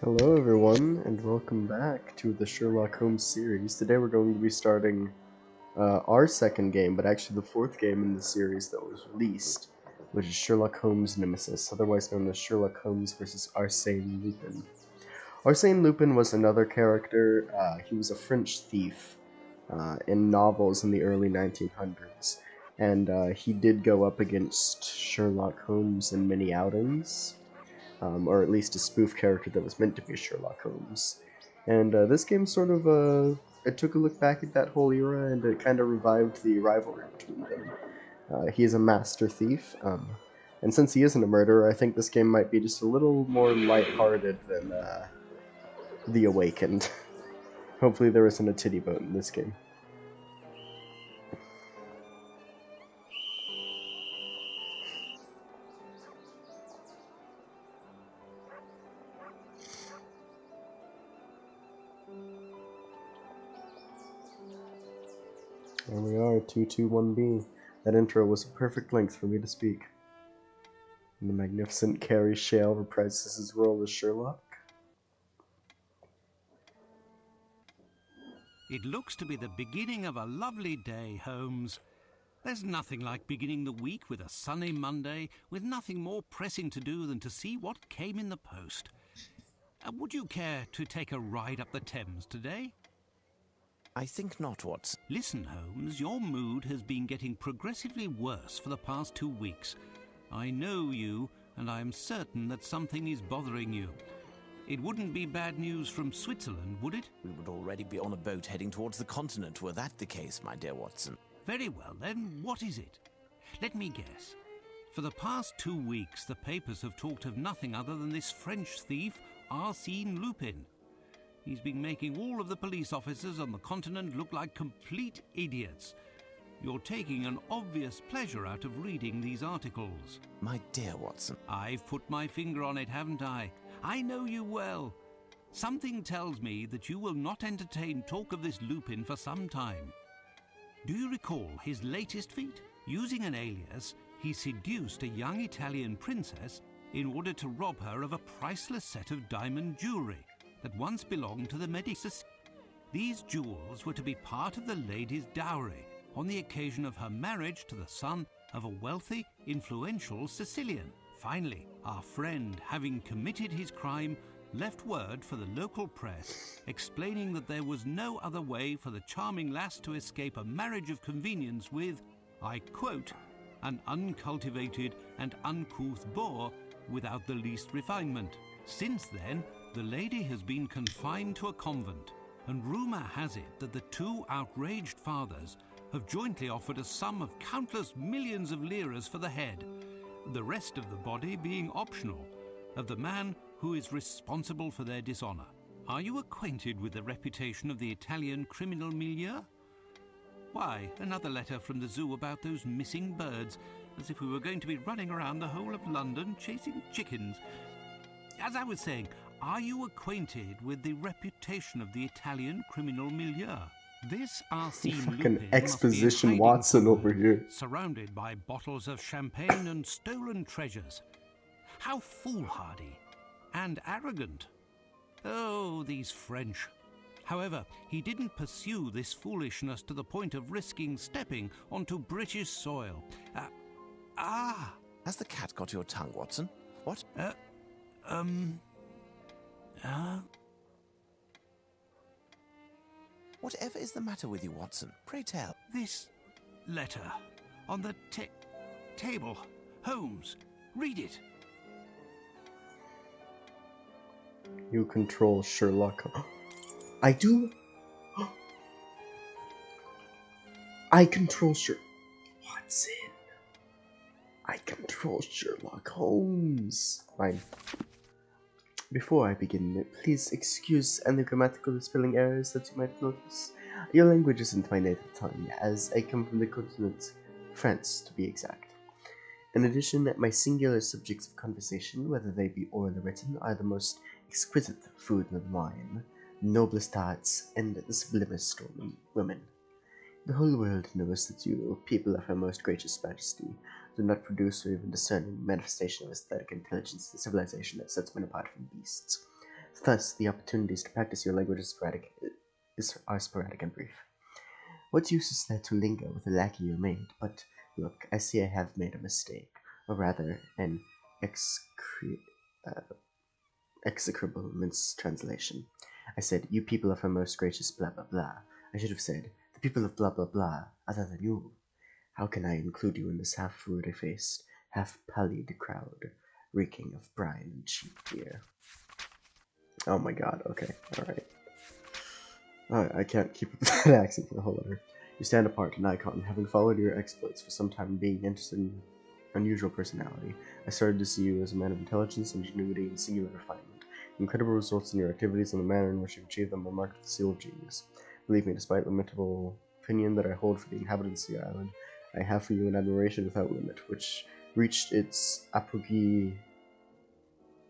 Hello everyone, and welcome back to the Sherlock Holmes series. Today we're going to be starting our second game, but actually the fourth game in the series that was released, which is Sherlock Holmes Nemesis, otherwise known as Sherlock Holmes versus Arsene Lupin. Arsene Lupin was another character. He was a French thief in novels in the early 1900s, and he did go up against Sherlock Holmes in many outings. Or at least a spoof character that was meant to be Sherlock Holmes. And this game sort of it took a look back at that whole era and it kind of revived the rivalry between them. He is a master thief, and since he isn't a murderer, I think this game might be just a little more lighthearted than The Awakened. Hopefully there isn't a titty boat in this game. There we are, 221B. That intro was a perfect length for me to speak. And the magnificent Carrie Shale reprises his role as Sherlock. It looks to be the beginning of a lovely day, Holmes. There's nothing like beginning the week with a sunny Monday, with nothing more pressing to do than to see what came in the post. Would you care to take a ride up the Thames today? I think not, Watson. Listen, Holmes, your mood has been getting progressively worse for the past 2 weeks. I know you, and I am certain that something is bothering you. It wouldn't be bad news from Switzerland, would it? We would already be on a boat heading towards the continent were that the case, my dear Watson. Very well, then, what is it? Let me guess. For the past 2 weeks, the papers have talked of nothing other than this French thief, Arsene Lupin. He's been making all of the police officers on the continent look like complete idiots. You're taking an obvious pleasure out of reading these articles. My dear Watson. I've put my finger on it, haven't I? I know you well. Something tells me that you will not entertain talk of this Lupin for some time. Do you recall his latest feat? Using an alias, he seduced a young Italian princess in order to rob her of a priceless set of diamond jewelry that once belonged to the Medici. These jewels were to be part of the lady's dowry on the occasion of her marriage to the son of a wealthy, influential Sicilian. Finally, our friend, having committed his crime, left word for the local press explaining that there was no other way for the charming lass to escape a marriage of convenience with, I quote, an uncultivated and uncouth boor without the least refinement. Since then, the lady has been confined to a convent, and rumour has it that the two outraged fathers have jointly offered a sum of countless millions of liras for the head, the rest of the body being optional, of the man who is responsible for their dishonour. Are you acquainted with the reputation of the Italian criminal milieu? Why, another letter from the zoo about those missing birds, as if we were going to be running around the whole of London chasing chickens. As I was saying, are you acquainted with the reputation of the Italian criminal milieu? This Arsene Fucking Lupin exposition must be in hiding Watson somewhere, over here. surrounded by bottles of champagne and stolen treasures. How foolhardy and arrogant. Oh, these French. However, he didn't pursue this foolishness to the point of risking stepping onto British soil. Has the cat got your tongue, Watson? What? Whatever is the matter with you, Watson? Pray tell. This letter on the table. Holmes, read it. You control Sherlock. I do? I control Watson. I control Sherlock Holmes. Fine. Before I begin, please excuse any grammatical spelling errors that you might notice. Your language isn't my native tongue, as I come from the continent, France to be exact. In addition, my singular subjects of conversation, whether they be oral or written, are the most exquisite food and wine, noblest arts, and the sublimest women. The whole world knows that you, people of her most gracious majesty, do not produce or even discern any manifestation of aesthetic intelligence, the civilization that sets men apart from beasts. Thus, the opportunities to practice your language are sporadic and brief. What use is there to linger with a lackey you made? But look, I see I have made a mistake, or rather, an execrable mistranslation. I said, you people of her most gracious blah blah blah. I should have said, the people of blah blah blah, other than you. How can I include you in this half-ruddy-faced, half-pallid crowd, reeking of brine and cheap beer? Oh my god, okay, alright. I can't keep up with that accent for the whole letter. You stand apart, an icon, having followed your exploits for some time and being interested in unusual personality. I started to see you as a man of intelligence, ingenuity, and singular refinement. Incredible results in your activities and the manner in which you achieve them are marked with the seal of genius. Believe me, despite lamentable opinion that I hold for the inhabitants of the island, I have for you an admiration without limit, which reached its apogee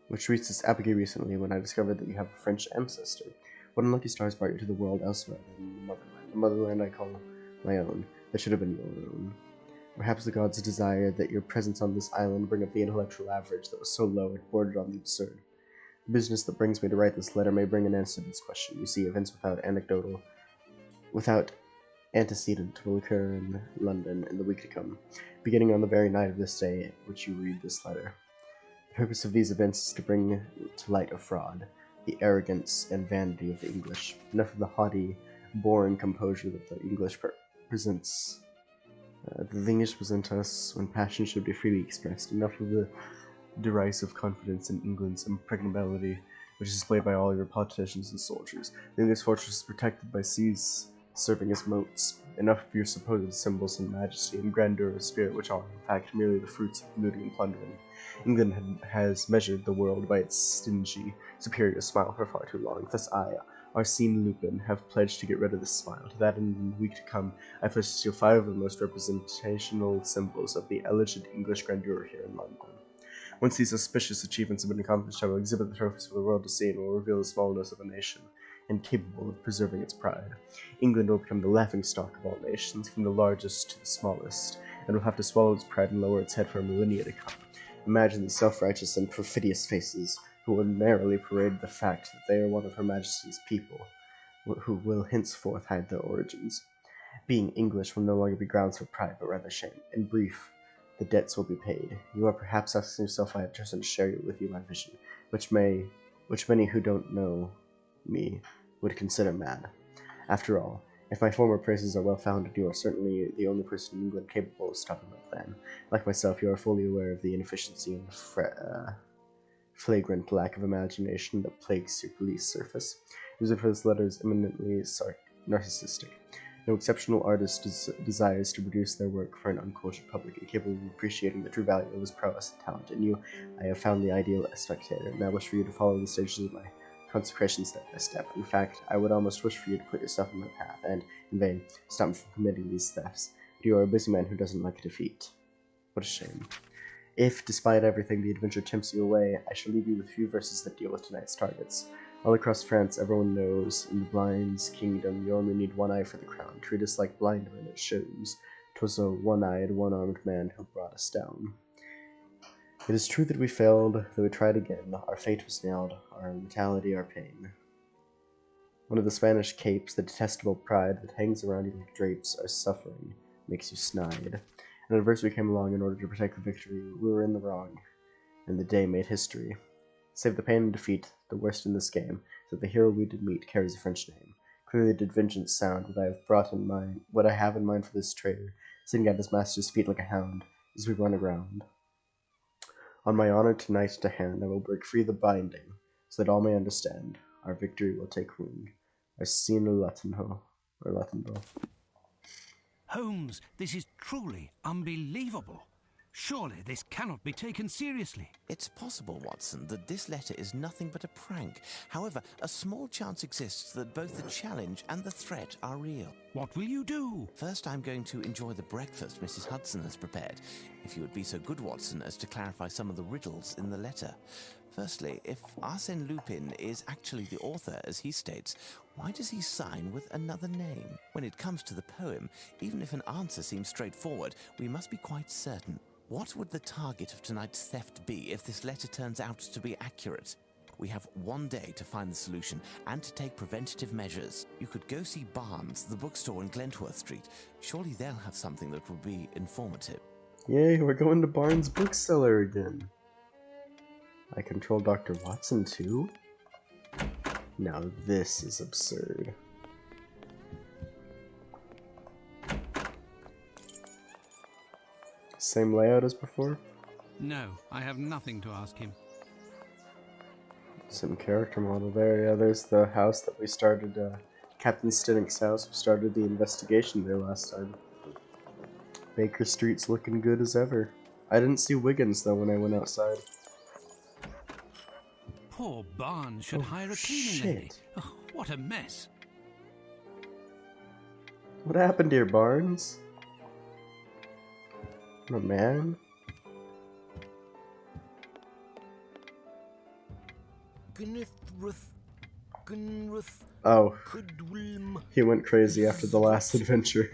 recently when I discovered that you have a French ancestor. What unlucky stars brought you to the world elsewhere than the motherland? The motherland I call my own. That should have been your own. Perhaps the gods desired that your presence on this island bring up the intellectual average that was so low it bordered on the absurd. The business that brings me to write this letter may bring an answer to this question. You see, events without antecedent will occur in London in the week to come, beginning on the very night of this day which you read this letter. The purpose of these events is to bring to light a fraud, the arrogance and vanity of the English. Enough of the haughty, boring composure that the English presents. The English present us when passion should be freely expressed. Enough of the derisive confidence in England's impregnability, which is displayed by all your politicians and soldiers. The English fortress is protected by seas serving as moats. Enough of your supposed symbols of majesty and grandeur of spirit, which are, in fact, merely the fruits of looting and plundering. England has measured the world by its stingy, superior smile for far too long. Thus I, Arsene Lupin, have pledged to get rid of this smile. To that end, in the week to come, I pledge to steal 5 of the most representational symbols of the alleged English grandeur here in London. Once these auspicious achievements have been accomplished, I will exhibit the trophies for the world to see and will reveal the smallness of a nation, incapable of preserving its pride. England will become the laughingstock of all nations, from the largest to the smallest, and will have to swallow its pride and lower its head for a millennia to come. Imagine these self-righteous and perfidious faces, who ordinarily parade the fact that they are one of Her Majesty's people, who will henceforth hide their origins. Being English will no longer be grounds for pride, but rather shame. In brief, the debts will be paid. You are perhaps asking yourself why I have chosen to share with you my vision, which many who don't know me would consider mad. After all, if my former praises are well-founded, you are certainly the only person in England capable of stopping my plan. Like myself, you are fully aware of the inefficiency and flagrant lack of imagination that plagues your police service. The reason for this letter is eminently narcissistic. No exceptional artist desires to produce their work for an uncultured public, incapable of appreciating the true value of his prowess and talent. In you, I have found the ideal spectator, and I wish for you to follow the stages of my consecration step by step. In fact, I would almost wish for you to put yourself in my path, and, in vain, stop me from committing these thefts. But you are a busy man who doesn't like defeat. What a shame. If, despite everything, the adventure tempts you away, I shall leave you with a few verses that deal with tonight's targets. All across France, everyone knows, in the blind's kingdom, you only need one eye for the crown. Treat us like blind men, it shows. 'Twas a one-eyed, one-armed man who brought us down. It is true that we failed, that we tried again. Our fate was nailed, our mortality, our pain. One of the Spanish capes, the detestable pride that hangs around you like drapes, our suffering, makes you snide. An adversary came along in order to protect the victory. We were in the wrong, and the day made history. Save the pain and defeat, the worst in this game, so that the hero we did meet carries a French name. Clearly did vengeance sound what I have in mind for this traitor, sitting at his master's feet like a hound, as we run aground. On my honor tonight to hand, I will break free the binding, so that all may understand. Our victory will take wing. Arsene Lupin, or Lupin. Holmes, this is truly unbelievable. Surely this cannot be taken seriously. It's possible, Watson, that this letter is nothing but a prank. However, a small chance exists that both the challenge and the threat are real. What will you do? First, I'm going to enjoy the breakfast Mrs. Hudson has prepared. If you would be so good, Watson, as to clarify some of the riddles in the letter. Firstly, if Arsene Lupin is actually the author, as he states, why does he sign with another name? When it comes to the poem, even if an answer seems straightforward, we must be quite certain. What would the target of tonight's theft be if this letter turns out to be accurate? We have 1 day to find the solution and to take preventative measures. You could go see Barnes, the bookstore in Glentworth Street. Surely they'll have something that will be informative. Yay, we're going to Barnes' bookseller again. I control Dr. Watson too? Now this is absurd. Same layout as before? No, I have nothing to ask him. Some character model there. Yeah, there's the house that we started, Captain Stinnick's house. We started the investigation there last time. Baker Street's looking good as ever. I didn't see Wiggins though when I went outside. Poor Barnes should hire a cleaning lady. Oh, what a mess. What happened here, Barnes? I'm a man? Oh, he went crazy after the last adventure.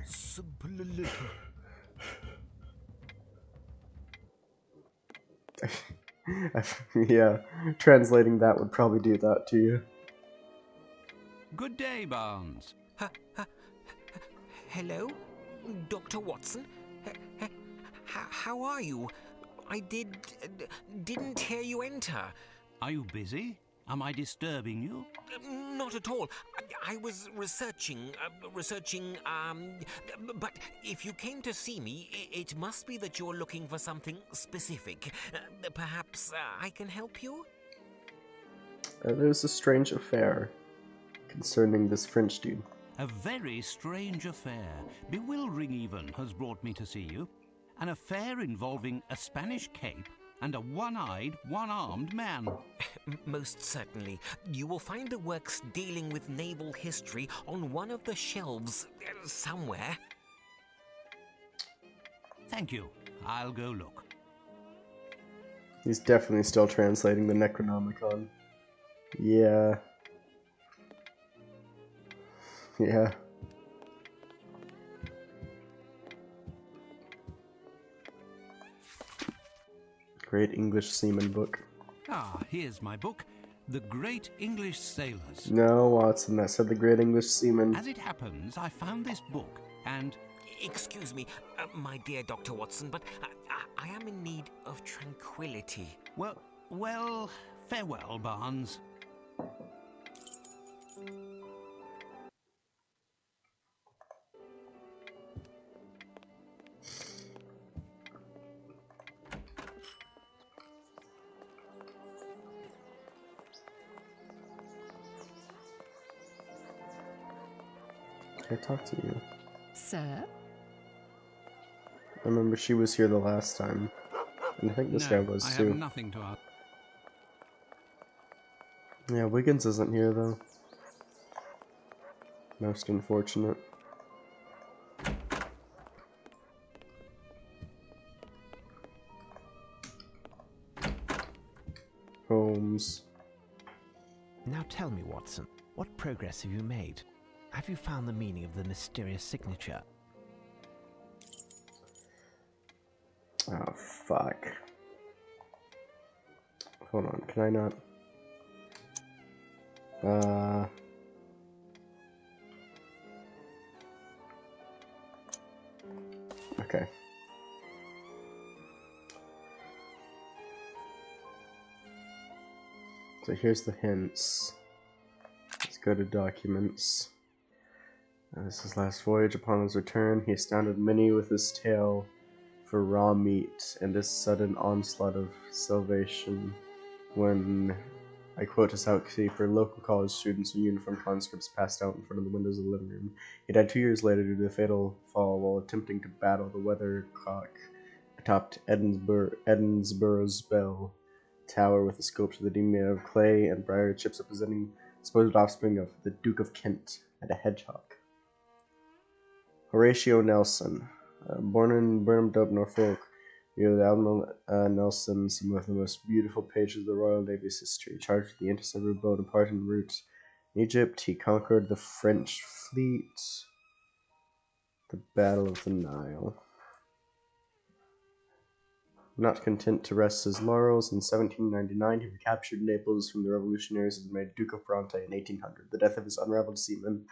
Yeah, translating that would probably do that to you. Good day, Barnes. Hello, Dr. Watson. How are you? I didn't hear you enter. Are you busy? Am I disturbing you? Not at all. I was researching, but if you came to see me, it must be that you're looking for something specific. Perhaps I can help you? There's a strange affair concerning this French dude. A very strange affair, bewildering even, has brought me to see you. An affair involving a Spanish cape and a one-eyed, one-armed man. Most certainly. You will find the works dealing with naval history on one of the shelves somewhere. Thank you. I'll go look. He's definitely still translating the Necronomicon. Yeah. Yeah. Great English Seaman book. Ah, here's my book, The Great English Sailors. No, Watson, that said the Great English Seaman. As it happens, I found this book, and... Excuse me, my dear Dr. Watson, but I am in need of tranquility. Well, farewell, Barnes. Can I talk to you? Sir? I remember she was here the last time. And I think this guy was I too. have nothing to ask. Yeah, Wiggins isn't here though. Most unfortunate. Holmes. Now tell me, Watson, what progress have you made? Have you found the meaning of the mysterious signature? Oh, fuck. Hold on, can I not? Okay. So here's the hints. Let's go to documents. This is his last voyage. Upon his return, he astounded many with his tale for raw meat and his sudden onslaught of salvation when, I quote, his housekeeper, local college students in uniform conscripts passed out in front of the windows of the living room. He died 2 years later due to a fatal fall while attempting to battle the weathercock atop Edinburgh's Bell Tower with a sculpture that he made of clay and briar chips representing supposed offspring of the Duke of Kent and a hedgehog. Horatio Nelson, born in Burnham, Norfolk, the Admiral Nelson, some of the most beautiful pages of the Royal Navy's history. Charged with the interceptor of Bonaparte en route in Egypt, he conquered the French fleet. The Battle of the Nile. Not content to rest his laurels, in 1799 he recaptured Naples from the revolutionaries and made Duke of Bronte in 1800. The death of this unraveled seaman,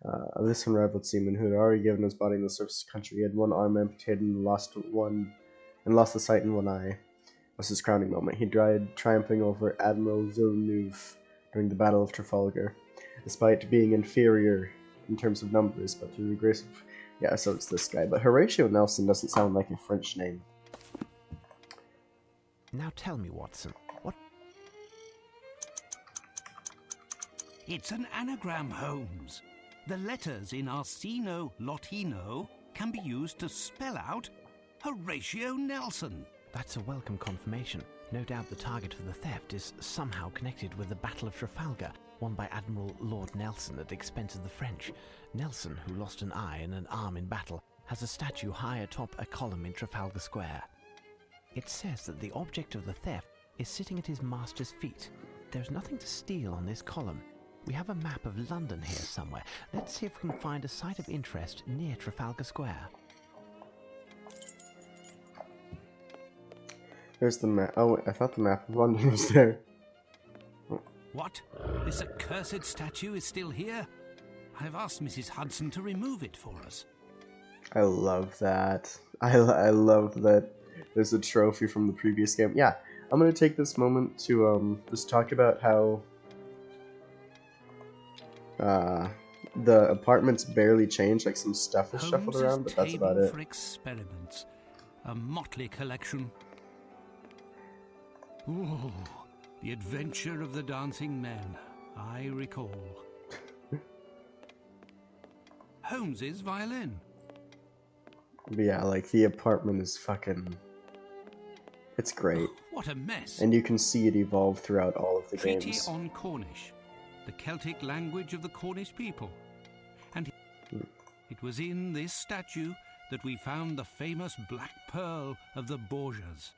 who had already given his body in the service of the country, he had one arm amputated and lost the sight in one eye, was his crowning moment. He died triumphing over Admiral Villeneuve during the Battle of Trafalgar, despite being inferior in terms of numbers, but through the grace of... Yeah, so it's this guy. But Horatio Nelson doesn't sound like a French name. Now tell me, Watson, what... It's an anagram, Holmes. The letters in Arsino Lotino can be used to spell out Horatio Nelson. That's a welcome confirmation. No doubt the target for the theft is somehow connected with the Battle of Trafalgar, won by Admiral Lord Nelson at the expense of the French. Nelson, who lost an eye and an arm in battle, has a statue high atop a column in Trafalgar Square. It says that the object of the theft is sitting at his master's feet. There's nothing to steal on this column. We have a map of London here somewhere. Let's see if we can find a site of interest near Trafalgar Square. There's the map. Oh, I thought the map of London was there. What? This accursed statue is still here? I've asked Mrs. Hudson to remove it for us. I love that. I love that there's a trophy from the previous game. Yeah, I'm going to take this moment to just talk about how the apartment's barely changed, like some stuff is shuffled around, but that's about it. For experiments. A motley collection. Ooh, the adventure of the dancing men, I recall. Holmes's violin. But yeah, like the apartment is fucking... It's great. What a mess. And you can see it evolve throughout all of the Treaty games. on Cornish, the Celtic language of the Cornish people. And it was in this statue that we found the famous black pearl of the Borgias.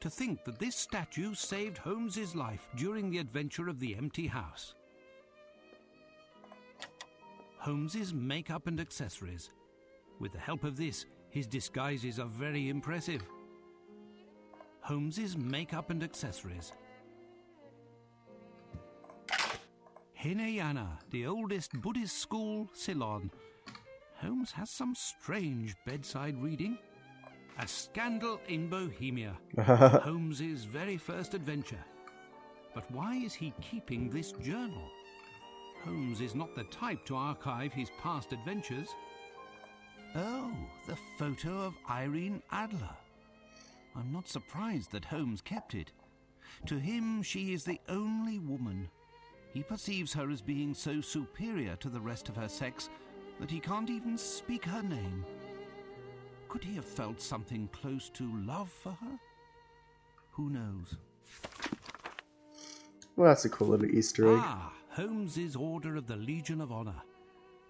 To think that this statue saved Holmes's life during the adventure of the empty house. Holmes's makeup and accessories. With the help of this, his disguises are very impressive. Holmes's makeup and accessories. Hinayana, the oldest Buddhist school, Ceylon. Holmes has some strange bedside reading. A Scandal in Bohemia. Holmes's very first adventure. But why is he keeping this journal? Holmes is not the type to archive his past adventures. Oh, the photo of Irene Adler. I'm not surprised that Holmes kept it. To him, she is the only woman. He perceives her as being so superior to the rest of her sex that he can't even speak her name. Could he have felt something close to love for her? Who knows? Well, that's a cool little Easter egg. Ah, Holmes's Order of the Legion of Honor.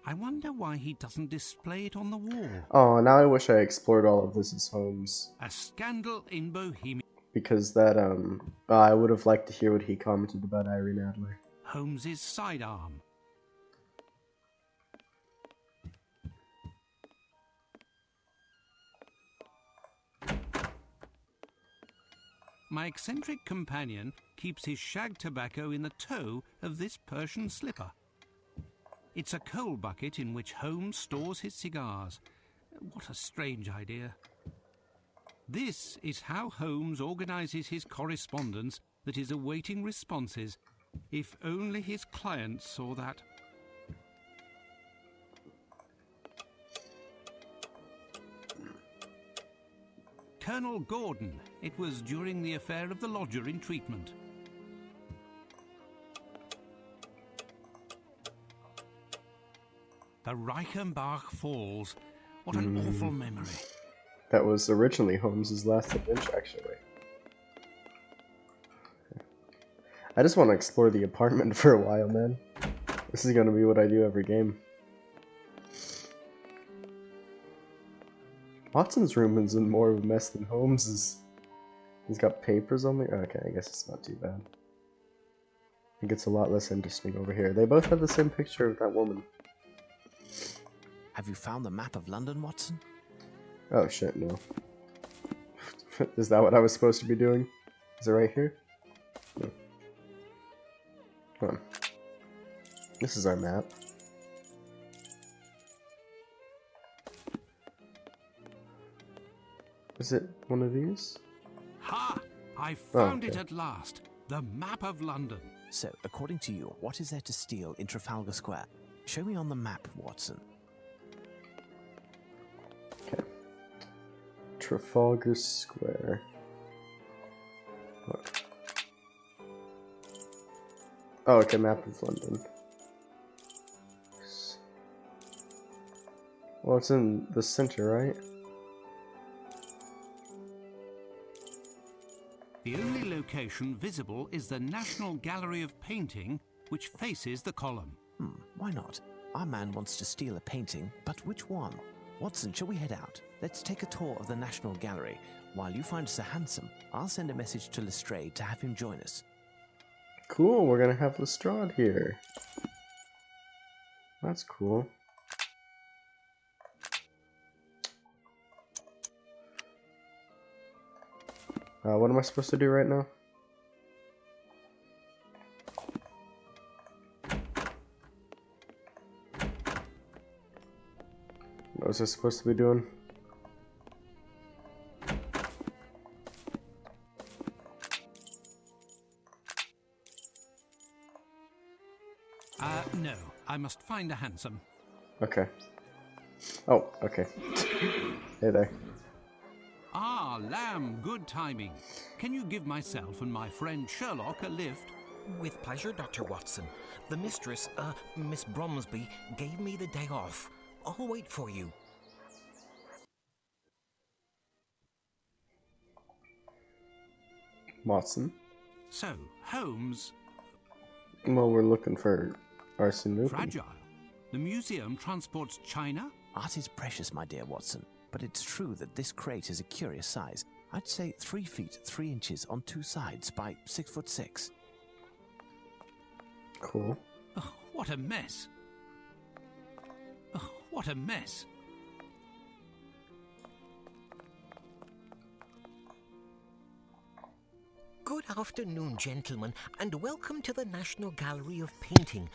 I wonder why he doesn't display it on the wall. Oh, now I wish I explored all of this as Holmes. A Scandal in Bohemia. Because that, I would have liked to hear what he commented about Irene Adler. Holmes's sidearm. My eccentric companion keeps his shag tobacco in the toe of this Persian slipper. It's a coal bucket in which Holmes stores his cigars. What a strange idea. This is how Holmes organizes his correspondence that is awaiting responses. If only his clients saw that. Colonel Gordon. It was during the affair of the lodger in treatment. The Reichenbach Falls. What an awful memory. That was originally Holmes's last adventure, actually. I just want to explore the apartment for a while, man. This is going to be what I do every game. Watson's room is in more of a mess than Holmes's. He's got papers on there. Okay, I guess it's not too bad. It gets a lot less interesting over here. They both have the same picture of that woman. Have you found the map of London, Watson? Oh shit, no. Is that what I was supposed to be doing? Is it right here? No. Hold on. This is our map. Is it one of these? Ha! I found it okay. at last. The map of London. So, according to you, what is there to steal in Trafalgar Square? Show me on the map, Watson. Okay. Trafalgar Square. What? Oh, okay, map of London. Well, it's in the center, right? The only location visible is the National Gallery of Painting, which faces the column. Why not? Our man wants to steal a painting, but which one? Watson, shall we head out? Let's take a tour of the National Gallery. While you find Sir Handsome, I'll send a message to Lestrade to have him join us. Cool, we're gonna have Lestrade here. That's cool. What am I supposed to do right now? What was I supposed to be doing? No. I must find a hansom. Okay. Oh, okay. Hey there. Ah, Lamb, good timing. Can you give myself and my friend Sherlock a lift? With pleasure, Dr. Watson. The mistress, Miss Bromsby, gave me the day off. I'll wait for you. Watson. So, Holmes, Well, we're looking for Arsene Lupin. fragile. The museum transports china? Art is precious, my dear Watson, but it's true that this crate is a curious size. I'd say 3 feet 3 inches on 2 sides by 6'6". Cool. Oh, what a mess. Oh, what a mess. Good afternoon, gentlemen, and welcome to the National Gallery of Painting.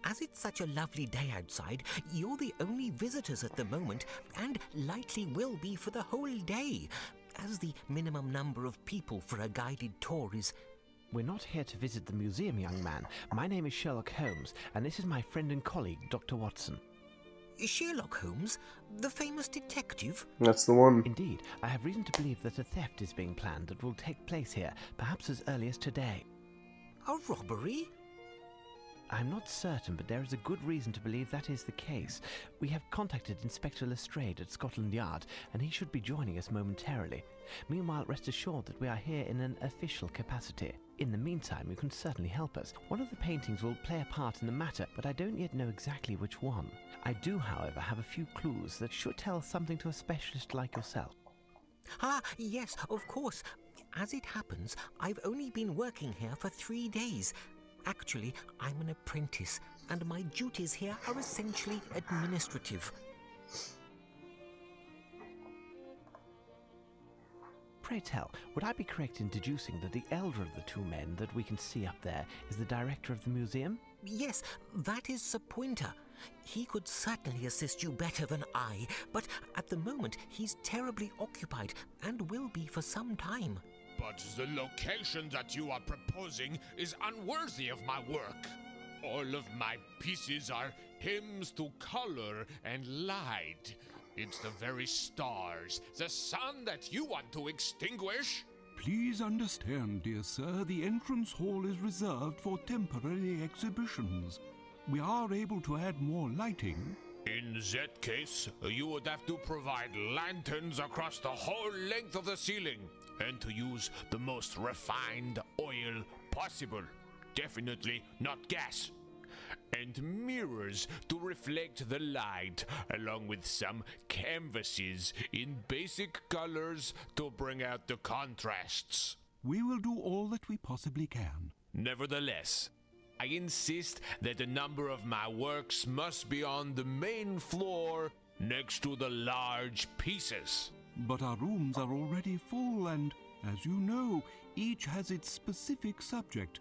As it's such a lovely day outside, you're the only visitors at the moment, and likely will be for the whole day, as the minimum number of people for a guided tour is... We're not here to visit the museum, young man. My name is Sherlock Holmes, and this is my friend and colleague, Dr. Watson. Sherlock Holmes, the famous detective? That's the one. Indeed, I have reason to believe that a theft is being planned that will take place here, perhaps as early as today. A robbery? I'm not certain, but there is a good reason to believe that is the case. We have contacted Inspector Lestrade at Scotland Yard, and he should be joining us momentarily. Meanwhile, rest assured that we are here in an official capacity. In the meantime, you can certainly help us. One of the paintings will play a part in the matter, but I don't yet know exactly which one. I do, however, have a few clues that should tell something to a specialist like yourself. Ah, yes, of course. As it happens, I've only been working here for 3 days. Actually, I'm an apprentice, and my duties here are essentially administrative. Pray tell, would I be correct in deducing that the elder of the 2 men that we can see up there is the director of the museum? Yes, that is Sir Pointer. He could certainly assist you better than I, but at the moment he's terribly occupied and will be for some time. But the location that you are proposing is unworthy of my work. All of my pieces are hymns to color and light. It's the very stars, the sun that you want to extinguish. Please understand, dear sir, the entrance hall is reserved for temporary exhibitions. We are able to add more lighting. In that case, you would have to provide lanterns across the whole length of the ceiling, and to use the most refined oil possible. Definitely not gas. And mirrors to reflect the light, along with some canvases in basic colors to bring out the contrasts. We will do all that we possibly can. Nevertheless, I insist that a number of my works must be on the main floor next to the large pieces. But our rooms are already full, and, as you know, each has its specific subject.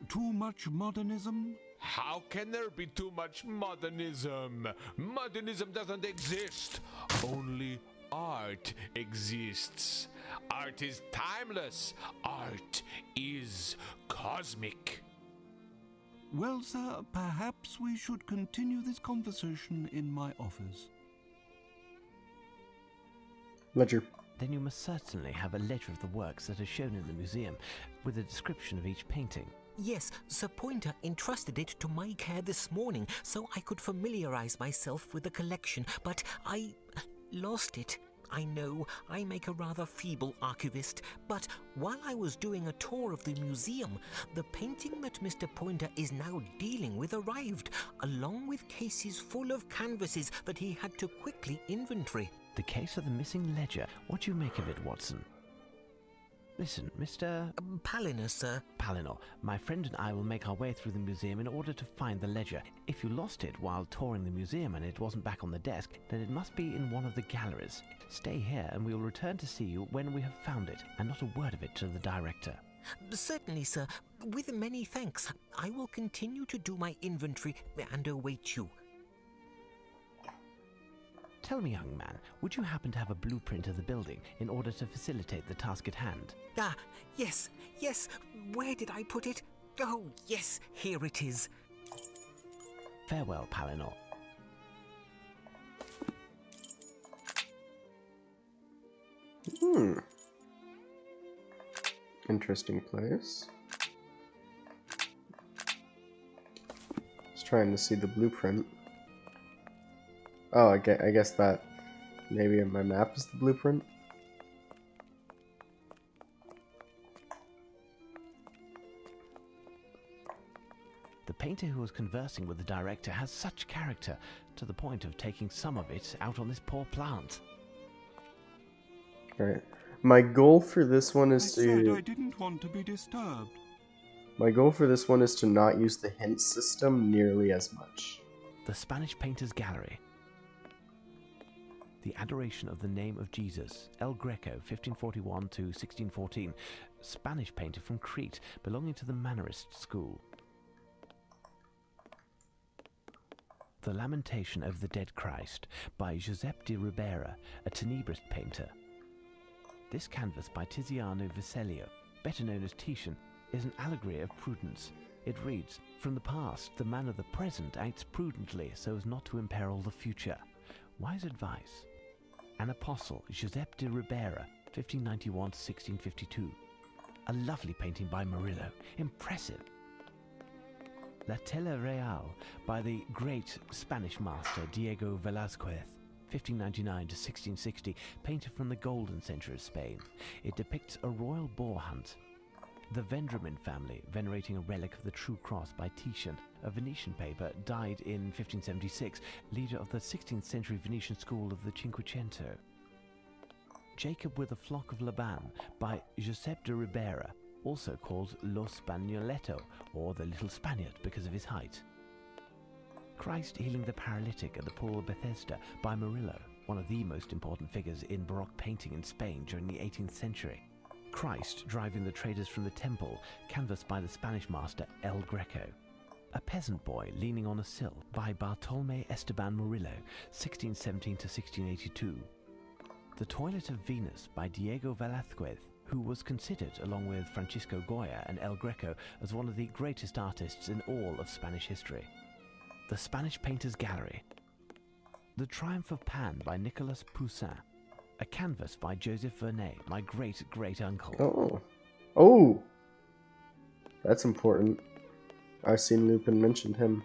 Too much modernism? How can there be too much modernism? Modernism doesn't exist. Only art exists. Art is timeless. Art is cosmic. Well, sir, perhaps we should continue this conversation in my office. Ledger. Then you must certainly have a ledger of the works that are shown in the museum, with a description of each painting. Yes, Sir Pointer entrusted it to my care this morning so I could familiarize myself with the collection, but I lost it. I know I make a rather feeble archivist, but while I was doing a tour of the museum, the painting that Mr. Pointer is now dealing with arrived, along with cases full of canvases that he had to quickly inventory. The case of the missing ledger. What do you make of it, Watson? Listen, Mr. Palinor, sir. Palinor, my friend and I will make our way through the museum in order to find the ledger. If you lost it while touring the museum and it wasn't back on the desk, then it must be in one of the galleries. Stay here and we will return to see you when we have found it, and not a word of it to the director. Certainly, sir. With many thanks. I will continue to do my inventory and await you. Tell me, young man, would you happen to have a blueprint of the building in order to facilitate the task at hand? Ah, yes. Where did I put it? Oh, yes, here it is. Farewell, Palinor. Interesting place. Just trying to see the blueprint. Oh, I guess that maybe in my map is the blueprint. The painter who was conversing with the director has such character, to the point of taking some of it out on this poor plant. Alright. My goal for this one is I said I didn't want to be disturbed. My goal for this one is to not use the hint system nearly as much. The Spanish Painter's Gallery. The Adoration of the Name of Jesus, El Greco, 1541 to 1614, Spanish painter from Crete, belonging to the Mannerist school. The Lamentation of the Dead Christ, by Giuseppe di Ribera, a Tenebrist painter. This canvas by Tiziano Vecellio, better known as Titian, is an allegory of prudence. It reads, "From the past, the man of the present acts prudently so as not to imperil the future." Wise advice. An Apostle, Giuseppe di Ribera, 1591 to 1652. A lovely painting by Murillo. Impressive. La Tela Real by the great Spanish master Diego Velázquez, 1599 to 1660, painter from the golden century of Spain. It depicts a royal boar hunt. The Vendramin family, venerating a relic of the True Cross by Titian, a Venetian paper, died in 1576, leader of the 16th century Venetian school of the Cinquecento. Jacob with a Flock of Laban by Giuseppe de Ribera, also called Lo Spagnoletto, or the Little Spaniard because of his height. Christ healing the paralytic at the pool of Bethesda by Murillo, one of the most important figures in Baroque painting in Spain during the 18th century. Christ driving the traders from the temple, canvassed by the Spanish master El Greco. A peasant boy leaning on a sill by Bartolomé Esteban Murillo, 1617 to 1682. The Toilet of Venus by Diego Velázquez, who was considered, along with Francisco Goya and El Greco, as one of the greatest artists in all of Spanish history. The Spanish Painter's Gallery. The Triumph of Pan by Nicolas Poussin. A canvas by Joseph Vernet, my great-great-uncle. Oh! That's important. Arsene Lupin mentioned him.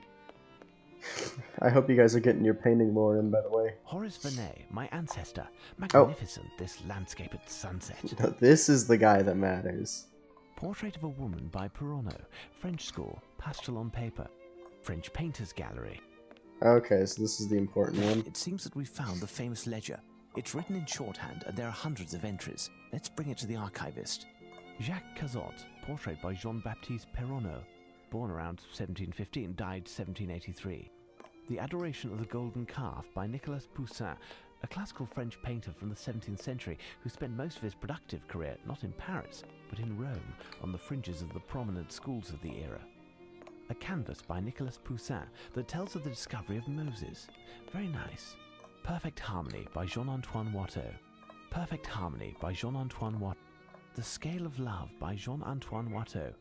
I hope you guys are getting your painting lore in, by the way. Horace Vernet, my ancestor. Magnificent, this landscape at sunset. This is the guy that matters. Portrait of a Woman by Perronneau. French school, pastel on paper. French Painter's Gallery. Okay, so this is the important one. It seems that we've found the famous ledger. It's written in shorthand and there are hundreds of entries. Let's bring it to the archivist. Jacques Cazot, portrait by Jean-Baptiste Perronneau. Born around 1715, died 1783. The Adoration of the Golden Calf by Nicolas Poussin, a classical French painter from the 17th century who spent most of his productive career not in Paris, but in Rome, on the fringes of the prominent schools of the era. A canvas by Nicolas Poussin that tells of the discovery of Moses. Very nice. Perfect Harmony by Jean-Antoine Watteau. Perfect Harmony by Jean-Antoine Watteau. The Scale of Love by Jean-Antoine Watteau.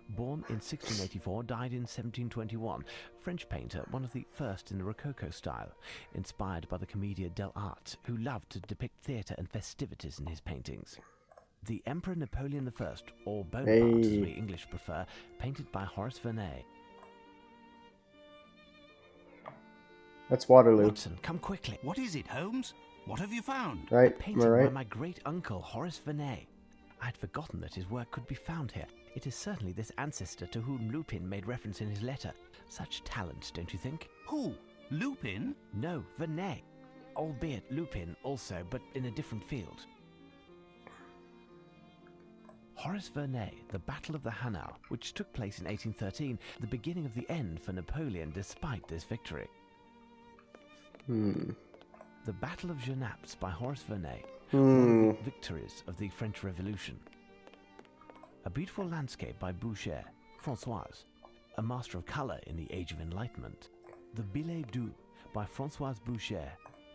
Born in 1684, died in 1721. French painter, one of the first in the Rococo style, inspired by the Commedia dell'arte, who loved to depict theatre and festivities in his paintings. The Emperor Napoleon I, or Bonaparte as we English prefer, painted by Horace Vernet. That's Waterloo. Watson, come quickly. What is it, Holmes? What have you found? Right, Painting am I by right? my great-uncle, Horace Vernet. I had forgotten that his work could be found here. It is certainly this ancestor to whom Lupin made reference in his letter. Such talent, don't you think? Who? Lupin? No, Vernet. Albeit Lupin also, but in a different field. Horace Vernet, the Battle of the Hanau, which took place in 1813, the beginning of the end for Napoleon despite this victory. The Battle of Genappe by Horace Vernet, one of the victories of the French Revolution. A beautiful landscape by Boucher, Françoise, a master of colour in the Age of Enlightenment. The Billet doux by Françoise Boucher.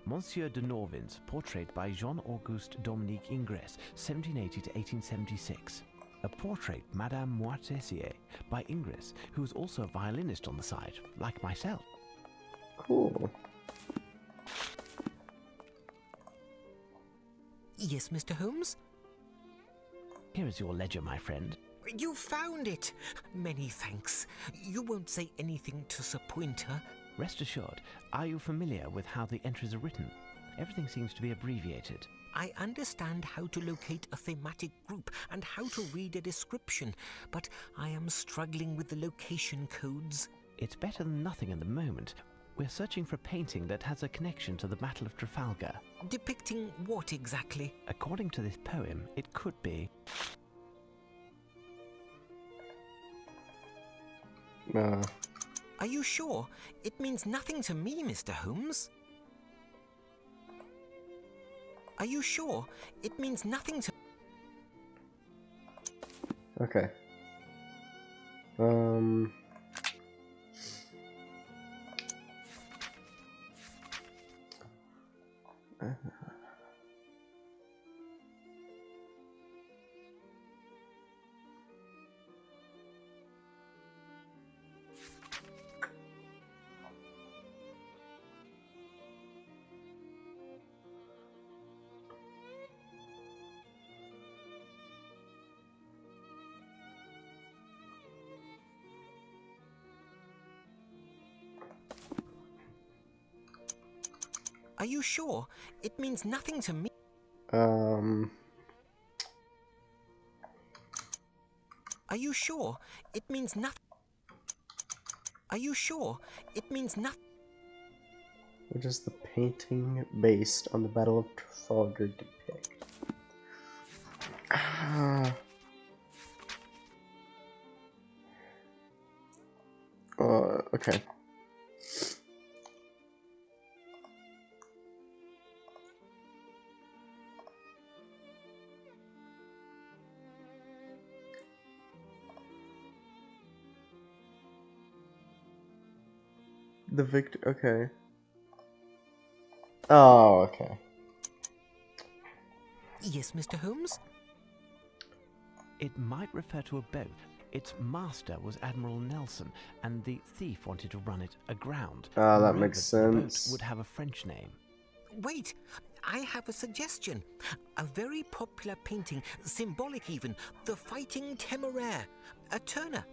Monsieur de Norvin's portrait by Jean-Auguste Dominique Ingres, 1780 to 1876. A portrait, Madame Moitessier, by Ingres, who was also a violinist on the side, like myself. Cool. Yes, Mr. Holmes? Here is your ledger, my friend. You found it! Many thanks. You won't say anything to Sir Pointer? Rest assured, are you familiar with how the entries are written? Everything seems to be abbreviated. I understand how to locate a thematic group and how to read a description, but I am struggling with the location codes. It's better than nothing at the moment. We're searching for a painting that has a connection to the Battle of Trafalgar. Depicting what exactly? According to this poem, it could be... Are you sure? It means nothing to me, Mr. Holmes. Are you sure? It means nothing to... Okay. Are you sure? It means nothing to me. Are you sure? It means nothing. Are you sure? It means nothing. What does the painting based on the Battle of Trafalgar depict? Okay. The victor. Okay. Oh, okay. Yes, Mr. Holmes? It might refer to a boat. Its master was Admiral Nelson, and the thief wanted to run it aground. Ah, that Moreover, makes the boat sense. would have a French name. Wait, I have a suggestion. A very popular painting, symbolic even, The Fighting Temeraire, a Turner.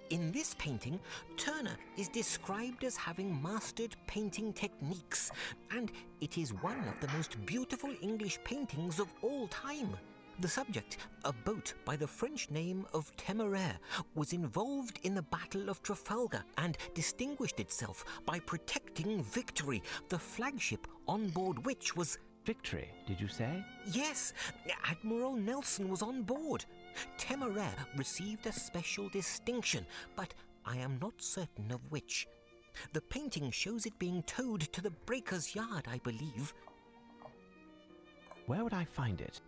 In this painting, Turner is described as having mastered painting techniques, and it is one of the most beautiful English paintings of all time. The subject, a boat by the French name of Temeraire, was involved in the Battle of Trafalgar and distinguished itself by protecting Victory, the flagship on board which was... Victory, did you say? Yes, Admiral Nelson was on board. Temeraire received a special distinction, but I am not certain of which. The painting shows it being towed to the breaker's yard, I believe. Where would I find it?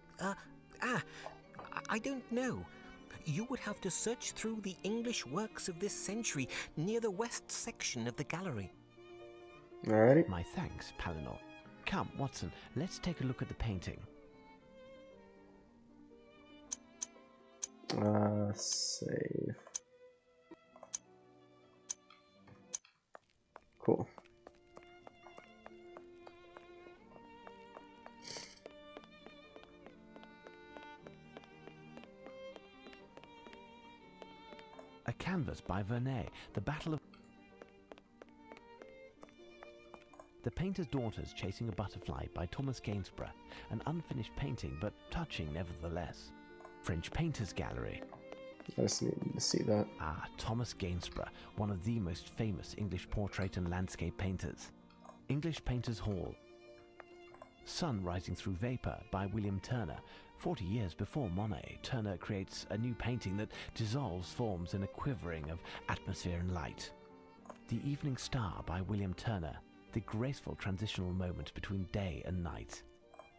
I don't know. You would have to search through the English works of this century near the west section of the gallery. Alrighty. My thanks, Palinor. Come, Watson, let's take a look at the painting. Save. Cool. A canvas by Vernet, The Battle of... The Painter's Daughters Chasing a Butterfly by Thomas Gainsborough, an unfinished painting but touching nevertheless. French Painters Gallery. I just needed to see that. Ah, Thomas Gainsborough, one of the most famous English portrait and landscape painters. English Painters Hall. Sun Rising Through Vapour by William Turner. 40 years before Monet, Turner creates a new painting that dissolves forms in a quivering of atmosphere and light. The Evening Star by William Turner, the graceful transitional moment between day and night.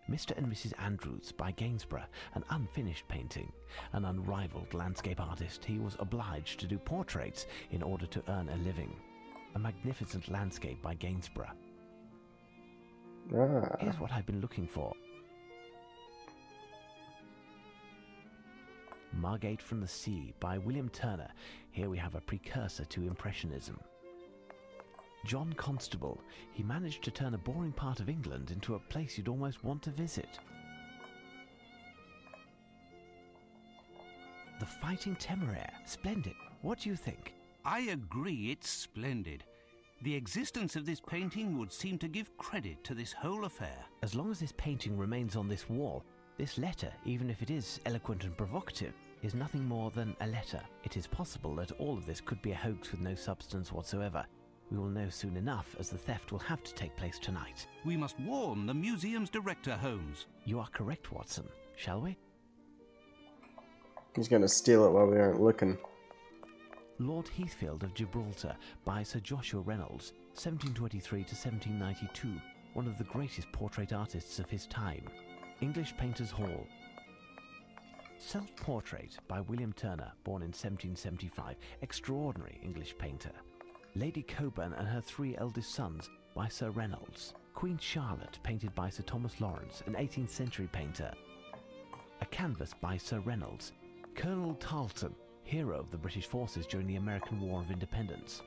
Mr. and Mrs. Andrews by Gainsborough, an unfinished painting. An unrivaled landscape artist, he was obliged to do portraits in order to earn a living. A magnificent landscape by Gainsborough. Here's what I've been looking for. Margate from the Sea by William Turner. Here we have a precursor to Impressionism. John Constable. He managed to turn a boring part of England into a place you'd almost want to visit. The Fighting Temeraire. Splendid. What do you think? I agree, it's splendid. The existence of this painting would seem to give credit to this whole affair. As long as this painting remains on this wall, this letter, even if it is eloquent and provocative, is nothing more than a letter. It is possible that all of this could be a hoax with no substance whatsoever. We will know soon enough, as the theft will have to take place tonight. We must warn the museum's director, Holmes. You are correct, Watson. Shall we? He's gonna steal it while we aren't looking. Lord Heathfield of Gibraltar by Sir Joshua Reynolds, 1723 to 1792, one of the greatest portrait artists of his time. English Painters Hall. Self-Portrait by William Turner, born in 1775, extraordinary English painter. Lady Coburn and Her Three Eldest Sons by Sir Reynolds. Queen Charlotte, painted by Sir Thomas Lawrence, an 18th century painter. A canvas by Sir Reynolds. Colonel Tarleton, hero of the British forces during the American War of Independence.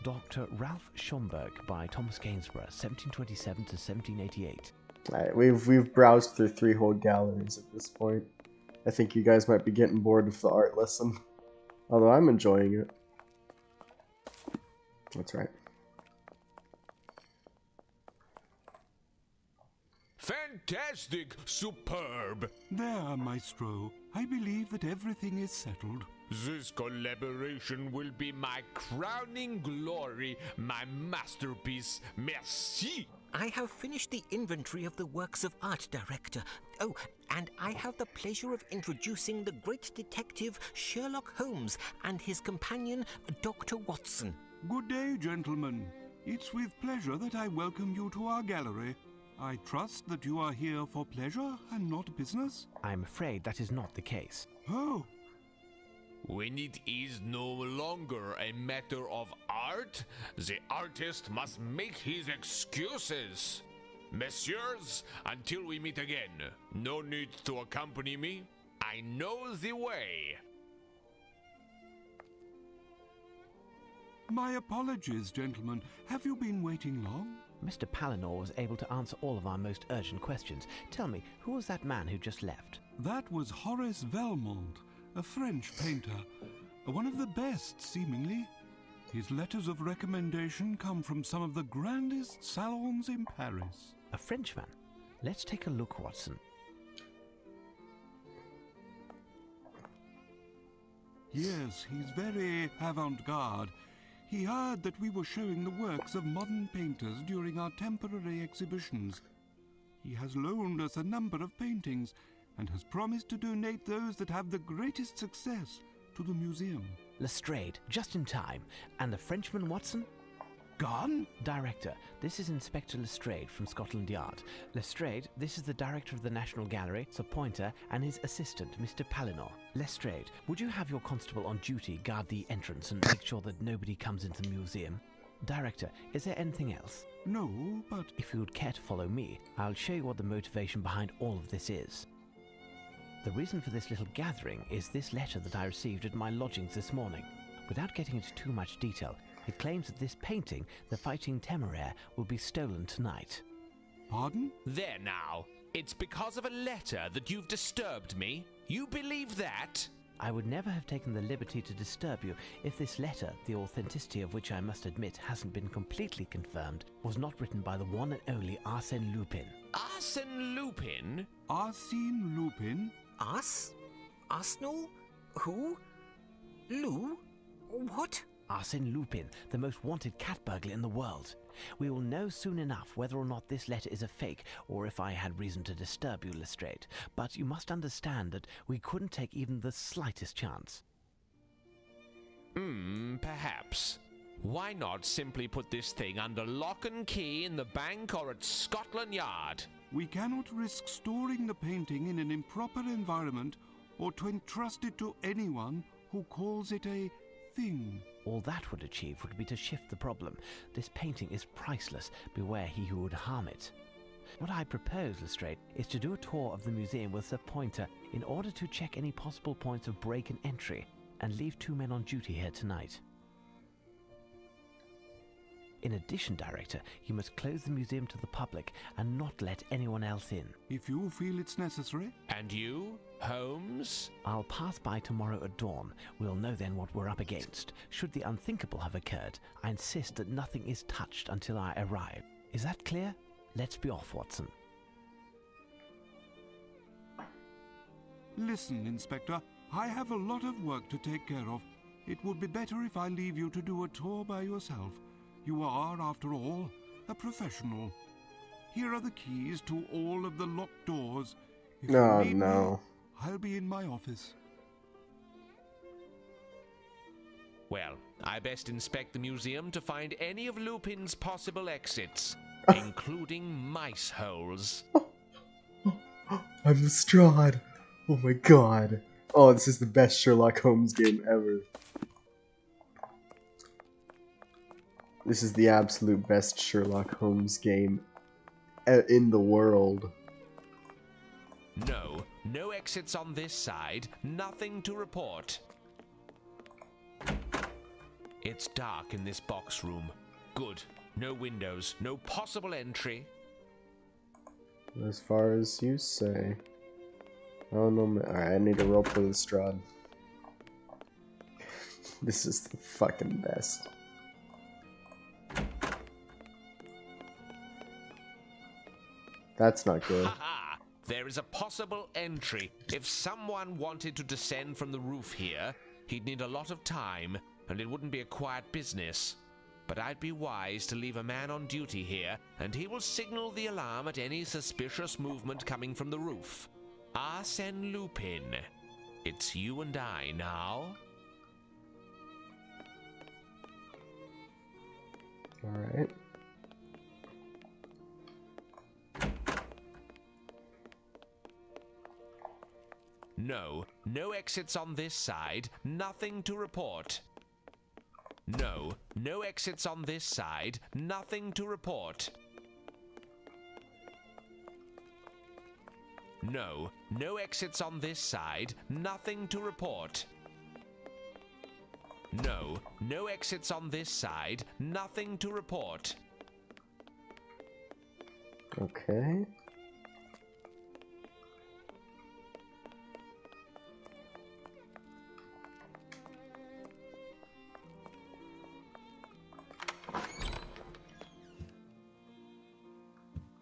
Dr. Ralph Schomburg by Thomas Gainsborough, 1727 to 1788. Alright, we've browsed through 3 whole galleries at this point. I think you guys might be getting bored of the art lesson. Although I'm enjoying it. That's right. Fantastic! Superb! There, Maestro. I believe that everything is settled. This collaboration will be my crowning glory, my masterpiece. Merci! I have finished the inventory of the works of art, Director. Oh, and I have the pleasure of introducing the great detective Sherlock Holmes and his companion, Dr. Watson. Good day, gentlemen. It's with pleasure that I welcome you to our gallery. I trust that you are here for pleasure and not business? I'm afraid that is not the case. Oh. When it is no longer a matter of art, the artist must make his excuses. Messieurs, until we meet again, no need to accompany me. I know the way. My apologies, gentlemen. Have you been waiting long? Mr. Palinor was able to answer all of our most urgent questions. Tell me, who was that man who just left? That was Horace Velmont, a French painter. One of the best, seemingly. His letters of recommendation come from some of the grandest salons in Paris. A Frenchman? Let's take a look, Watson. Yes, he's very avant-garde. He heard that we were showing the works of modern painters during our temporary exhibitions. He has loaned us a number of paintings and has promised to donate those that have the greatest success to the museum. Lestrade, just in time. And the Frenchman, Watson? Gone? Director, this is Inspector Lestrade from Scotland Yard. Lestrade, this is the Director of the National Gallery, Sir Pointer, and his assistant, Mr. Palinor. Lestrade, would you have your constable on duty guard the entrance and make sure that nobody comes into the museum? Director, is there anything else? No, but... If you would care to follow me, I'll show you what the motivation behind all of this is. The reason for this little gathering is this letter that I received at my lodgings this morning. Without getting into too much detail, it claims that this painting, The Fighting Temeraire, will be stolen tonight. Pardon? There now. It's because of a letter that you've disturbed me. You believe that? I would never have taken the liberty to disturb you if this letter, the authenticity of which I must admit hasn't been completely confirmed, was not written by the one and only Arsene Lupin. Arsene Lupin? Arsene Lupin? Arsenal? Who? Lou? What? Arsene Lupin, the most wanted cat burglar in the world. We will know soon enough whether or not this letter is a fake, or if I had reason to disturb you, Lestrade. But you must understand that we couldn't take even the slightest chance. Perhaps. Why not simply put this thing under lock and key in the bank or at Scotland Yard? We cannot risk storing the painting in an improper environment or to entrust it to anyone who calls it a thing. All that would achieve would be to shift the problem. This painting is priceless. Beware he who would harm it. What I propose, Lestrade, is to do a tour of the museum with Sir Pointer in order to check any possible points of break and entry, and leave 2 men on duty here tonight. In addition, Director, you must close the museum to the public and not let anyone else in. If you feel it's necessary. And you, Holmes? I'll pass by tomorrow at dawn. We'll know then what we're up against. Should the unthinkable have occurred, I insist that nothing is touched until I arrive. Is that clear? Let's be off, Watson. Listen, Inspector, I have a lot of work to take care of. It would be better if I leave you to do a tour by yourself. You are, after all, a professional. Here are the keys to all of the locked doors. If you need me, I'll be in my office. Well, I best inspect the museum to find any of Lupin's possible exits, including mice holes. I'm Lestrade. Oh my god. Oh, this is the best Sherlock Holmes game ever. This is the absolute best Sherlock Holmes game in the world. No, no exits on this side, nothing to report. It's dark in this box room. Good. No windows, no possible entry. As far as you say. Oh no, alright, I need a rope for the Lestrade. This is the fucking best. That's not good. Ha! There is a possible entry. If someone wanted to descend from the roof here, he'd need a lot of time, and it wouldn't be a quiet business. But I'd be wise to leave a man on duty here, and he will signal the alarm at any suspicious movement coming from the roof. Arsene Lupin. It's you and I now. Alright. No, no exits on this side, nothing to report. No, no exits on this side, nothing to report. No, no exits on this side, nothing to report. No, no exits on this side, nothing to report. Okay.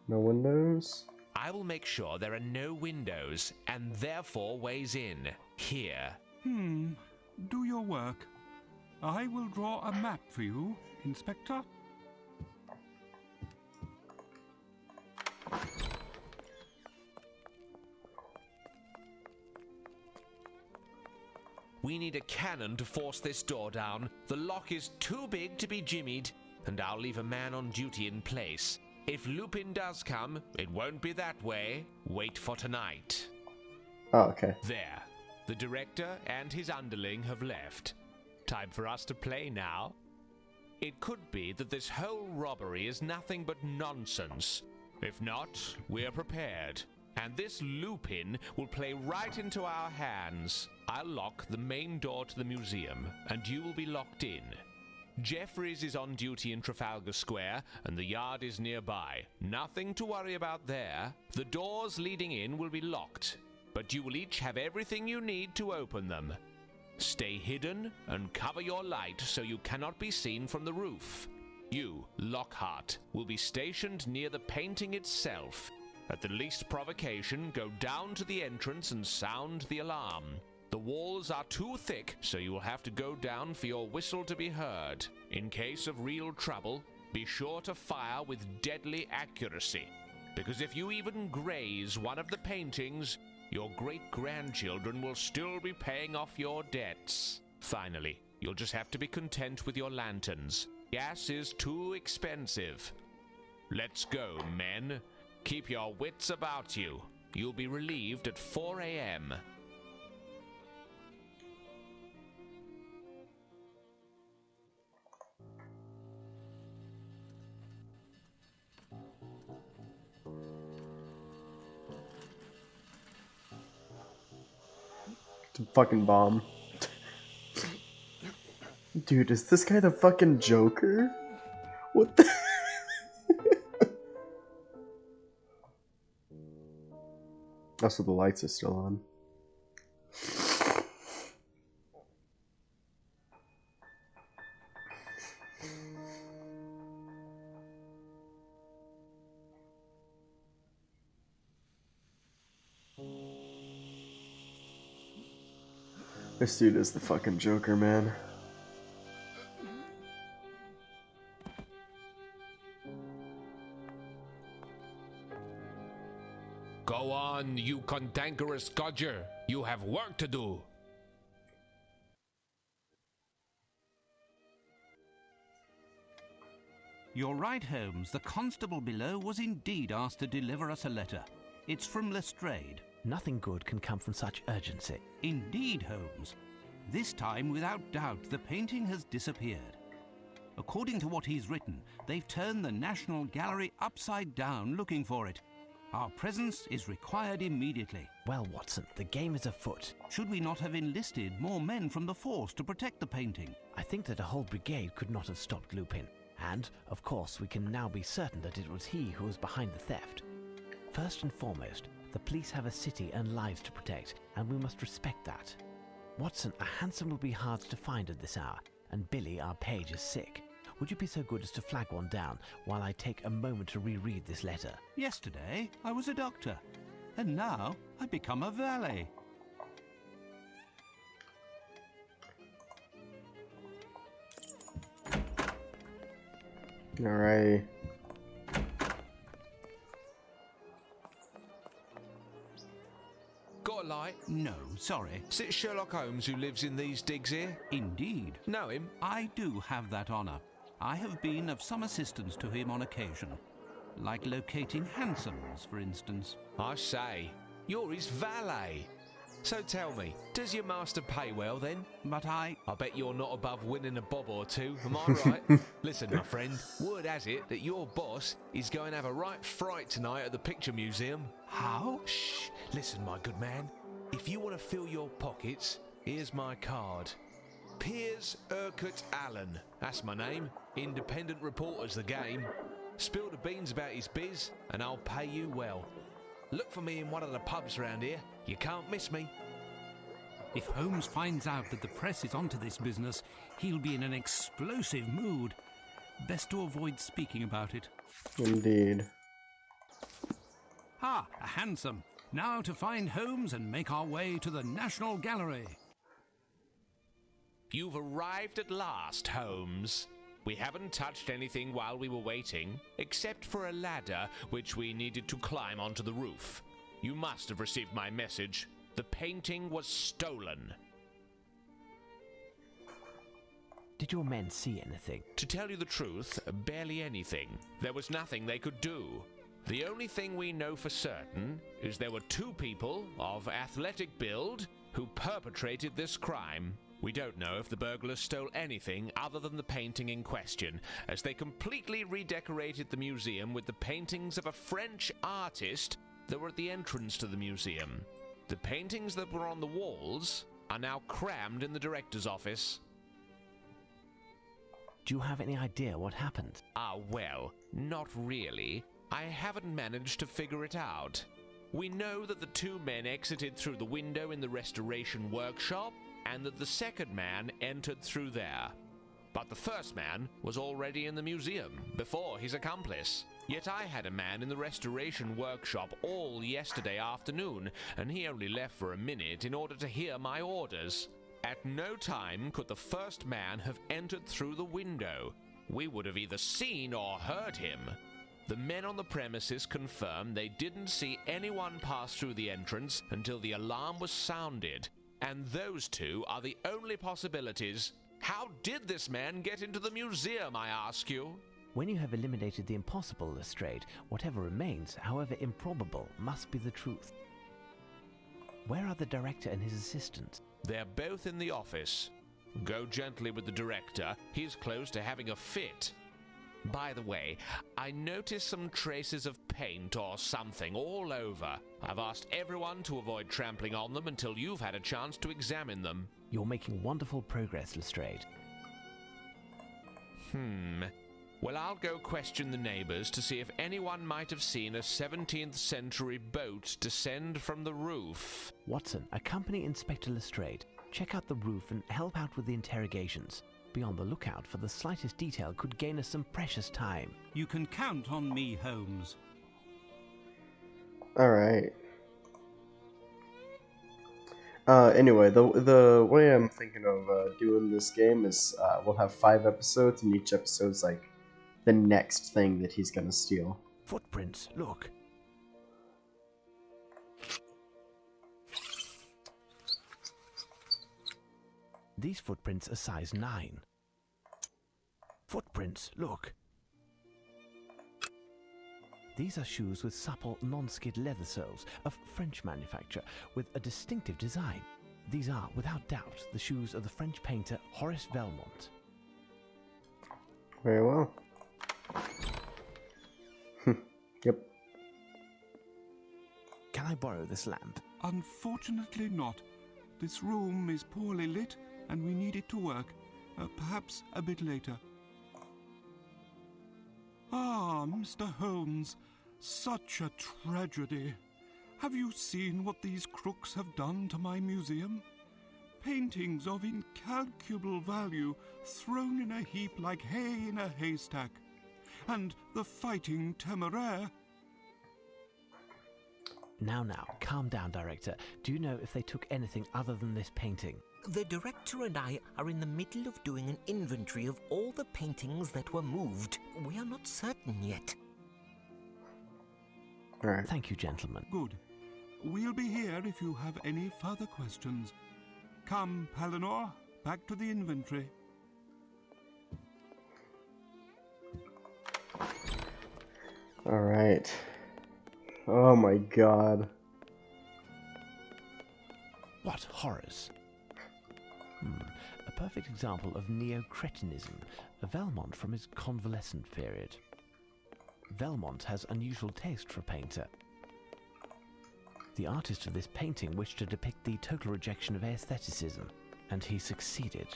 No windows? I will make sure there are no windows, and therefore ways in. Here. Do your work. I will draw a map for you, Inspector. We need a cannon to force this door down. The lock is too big to be jimmied. and I'll leave a man on duty in place. If Lupin does come, it won't be that way. Wait for tonight. Oh, okay. There. The director and his underling have left. Time for us to play now. It could be that this whole robbery is nothing but nonsense. If not, we're prepared. And this Lupin will play right into our hands. I'll lock the main door to the museum, and you will be locked in. Jeffries is on duty in Trafalgar Square, and the yard is nearby. Nothing to worry about there. The doors leading in will be locked, but you will each have everything you need to open them. Stay hidden and cover your light so you cannot be seen from the roof. You, Lockhart, will be stationed near the painting itself. At the least provocation, go down to the entrance and sound the alarm. The walls are too thick, so you will have to go down for your whistle to be heard. In case of real trouble, be sure to fire with deadly accuracy, because if you even graze one of the paintings, your great-grandchildren will still be paying off your debts. Finally, you'll just have to be content with your lanterns. Gas is too expensive. Let's go, men. Keep your wits about you. You'll be relieved at 4 a.m. It's a fucking bomb. Dude, is this guy the fucking Joker? What the? Also, the lights are still on. This dude is the fucking Joker, man. Go on, you cantankerous codger. You have work to do. You're right, Holmes. The constable below was indeed asked to deliver us a letter. It's from Lestrade. Nothing good can come from such urgency. Indeed, Holmes. This time, without doubt, the painting has disappeared. According to what he's written, they've turned the National Gallery upside down looking for it. Our presence is required immediately. Well, Watson, the game is afoot. Should we not have enlisted more men from the force to protect the painting? I think that a whole brigade could not have stopped Lupin. And, of course, we can now be certain that it was he who was behind the theft. First and foremost, the police have a city and lives to protect, and we must respect that. Watson, a hansom will be hard to find at this hour, and Billy, our page, is sick. Would you be so good as to flag one down while I take a moment to reread this letter? Yesterday, I was a doctor, and now I become a valet. Alright. Got a light? No, sorry. Is it Sherlock Holmes who lives in these digs here? Indeed. Know him? I do have that honour. I have been of some assistance to him on occasion, like locating hansoms, for instance. I say, you're his valet. So tell me, does your master pay well then? But I bet you're not above winning a bob or two, am I right? Listen, my friend, word has it that your boss is going to have a right fright tonight at the Picture Museum. How? Shh, listen, my good man. If you want to fill your pockets, here's my card. Piers Urquhart Allen, that's my name. Independent reporter's the game. Spill the beans about his biz, and I'll pay you well. Look for me in one of the pubs round here. You can't miss me. If Holmes finds out that the press is onto this business, he'll be in an explosive mood. Best to avoid speaking about it. Indeed. Ah, a hansom. Now to find Holmes and make our way to the National Gallery. You've arrived at last, Holmes. We haven't touched anything while we were waiting, except for a ladder which we needed to climb onto the roof. You must have received my message. The painting was stolen. Did your men see anything? To tell you the truth, barely anything. There was nothing they could do. The only thing we know for certain is there were two people of athletic build who perpetrated this crime. We don't know if the burglars stole anything other than the painting in question, as they completely redecorated the museum with the paintings of a French artist that were at the entrance to the museum. The paintings that were on the walls are now crammed in the director's office. Do you have any idea what happened? Well, not really. I haven't managed to figure it out. We know that the two men exited through the window in the restoration workshop, and that the second man entered through there. But the first man was already in the museum before his accomplice. Yet I had a man in the restoration workshop all yesterday afternoon, and he only left for a minute in order to hear my orders. At no time could the first man have entered through the window. We would have either seen or heard him. The men on the premises confirmed they didn't see anyone pass through the entrance until the alarm was sounded. And those two are the only possibilities. How did this man get into the museum, I ask you? When you have eliminated the impossible, Lestrade, whatever remains, however improbable, must be the truth. Where are the director and his assistant? They're both in the office. Go gently with the director. He's close to having a fit. By the way, I noticed some traces of paint or something all over. I've asked everyone to avoid trampling on them until you've had a chance to examine them. You're making wonderful progress, Lestrade. Well, I'll go question the neighbors to see if anyone might have seen a 17th century boat descend from the roof. Watson, accompany Inspector Lestrade. Check out the roof and help out with the interrogations. Be on the lookout for the slightest detail could gain us some precious time. You can count on me, Holmes. Alright. Anyway, the way I'm thinking of doing this game is we'll have 5 episodes, and each episode's like the next thing that he's gonna steal. Footprints, look. These footprints are size 9. Footprints, look. These are shoes with supple, non-skid leather soles of French manufacture with a distinctive design. These are, without doubt, the shoes of the French painter Horace Velmont. Very well. Yep. Can I borrow this lamp? Unfortunately not. This room is poorly lit and we need it to work. Perhaps a bit later. Ah, Mr. Holmes, such a tragedy. Have you seen what these crooks have done to my museum? Paintings of incalculable value thrown in a heap like hay in a haystack. And the Fighting Temeraire. Now, calm down, Director. Do you know if they took anything other than this painting? The director and I are in the middle of doing an inventory of all the paintings that were moved. We are not certain yet. Alright. Thank you, gentlemen. Good. We'll be here if you have any further questions. Come, Palinor, back to the inventory. Alright. Oh my god. What horrors! A perfect example of neo-cretinism, a Velmont from his convalescent period. Velmont has unusual taste for a painter. The artist of this painting wished to depict the total rejection of aestheticism, and he succeeded.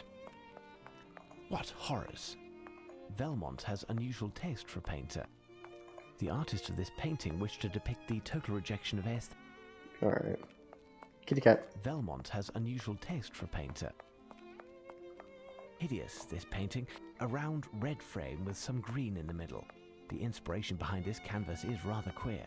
What horrors! Velmont has unusual taste for a painter. The artist of this painting wished to depict the total rejection of aestheticism. Alright. Kitty cat. Velmont has unusual taste for a painter. Hideous, this painting, a round red frame with some green in the middle. The inspiration behind this canvas is rather queer.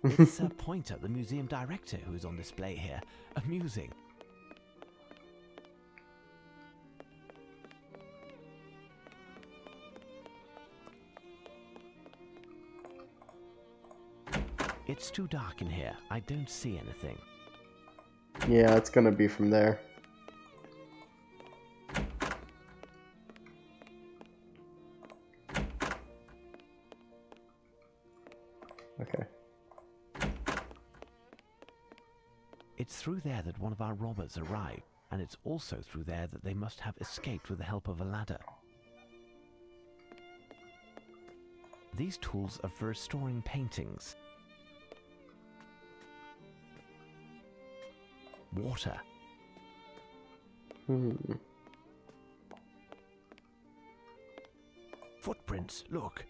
It's Sir Pointer, the museum director, who is on display here. Amusing. It's too dark in here. I don't see anything. Yeah, it's gonna be from there. Okay. It's through there that one of our robbers arrived, and it's also through there that they must have escaped with the help of a ladder. These tools are for restoring paintings. Water. Footprints, look.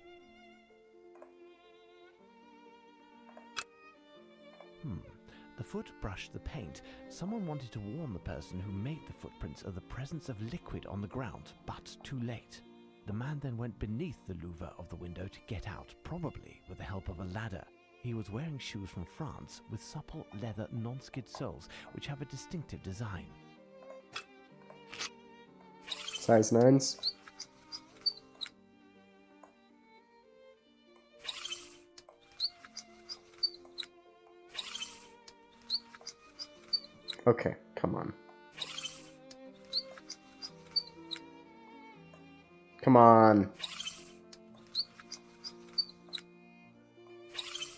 The foot brushed the paint. Someone wanted to warn the person who made the footprints of the presence of liquid on the ground, but too late. The man then went beneath the louver of the window to get out, probably with the help of a ladder. He was wearing shoes from France with supple leather non-skid soles, which have a distinctive design. Size 9s. Okay, come on. Come on.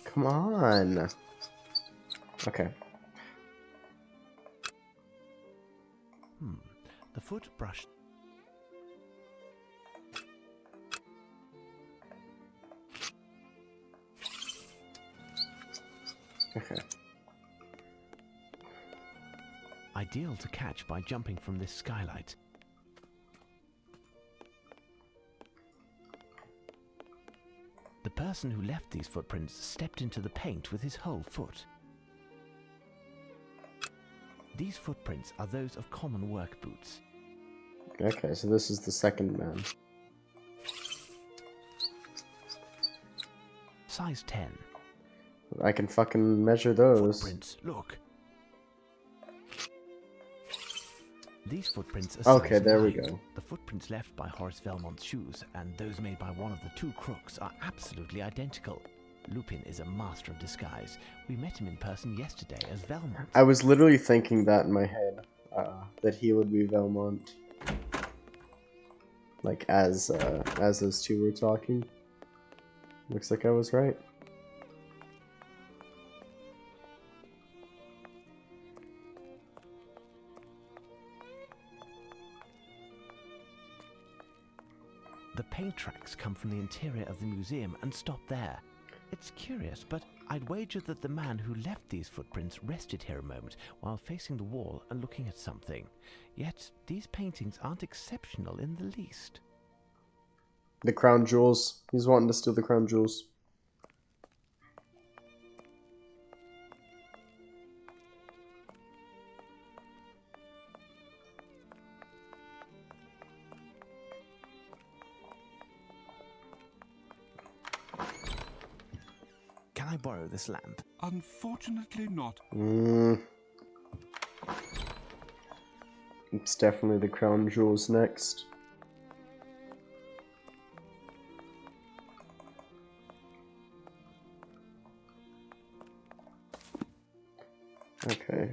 Come on. Okay. The foot brushed. Okay. Ideal to catch by jumping from this skylight. The person who left these footprints stepped into the paint with his whole foot. These footprints are those of common work boots. Okay, so this is the second man. Size 10. I can fucking measure those. Footprints, look. These footprints are Okay, size there we 9. go. The footprints left by Horace Velmont's shoes and those made by one of the two crooks are absolutely identical. Lupin is a master of disguise. We met him in person yesterday as Velmont. I was literally thinking that in my head, that he would be Velmont. Like, as those two were talking. Looks like I was right. The paint tracks come from the interior of the museum and stop there. It's curious, but I'd wager that the man who left these footprints rested here a moment while facing the wall and looking at something. Yet, these paintings aren't exceptional in the least. The crown jewels. He's wanting to steal the crown jewels. Can I borrow this lamp? Unfortunately not. It's definitely the crown jewels next. Okay.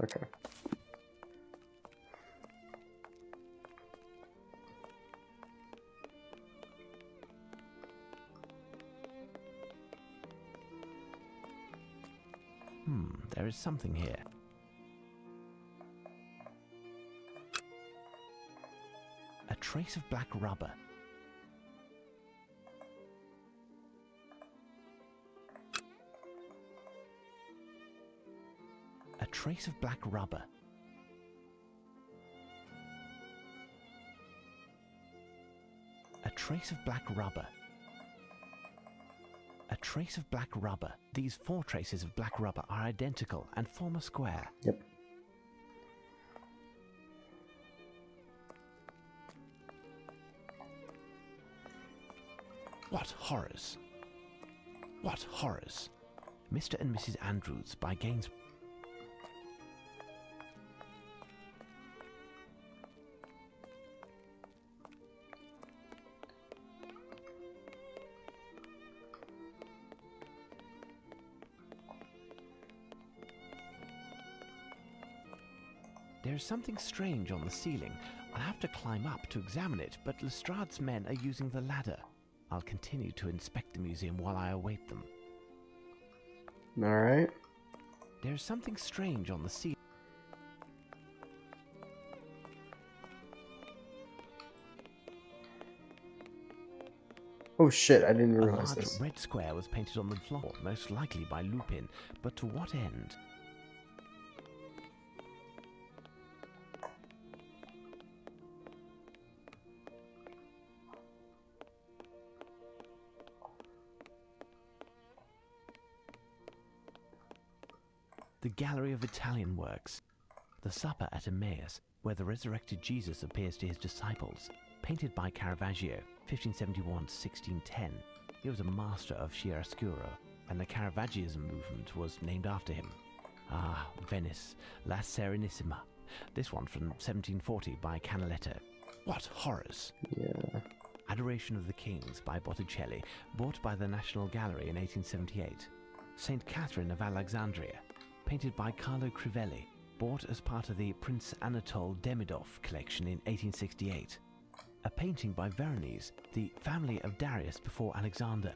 Okay. There is something here. A trace of black rubber. A trace of black rubber. A trace of black rubber. A trace of black rubber. These 4 traces of black rubber are identical and form a square. Yep. What horrors! What horrors! Mr. and Mrs. Andrews by Gaines. There's something strange on the ceiling. I'll have to climb up to examine it, but Lestrade's men are using the ladder. I'll continue to inspect the museum while I await them. Alright. There's something strange on the ceiling. Oh shit, I didn't A realize large this. red square was painted on the floor, most likely by Lupin, but to what end? The Gallery of Italian Works. The Supper at Emmaus, where the resurrected Jesus appears to his disciples, painted by Caravaggio, 1571-1610. He was a master of chiaroscuro, and the Caravaggism movement was named after him. Ah, Venice, La Serenissima. This one from 1740 by Canaletto. What horrors! Yeah. Adoration of the Kings by Botticelli, bought by the National Gallery in 1878. Saint Catherine of Alexandria, painted by Carlo Crivelli, bought as part of the Prince Anatole Demidov collection in 1868. A painting by Veronese, the family of Darius before Alexander.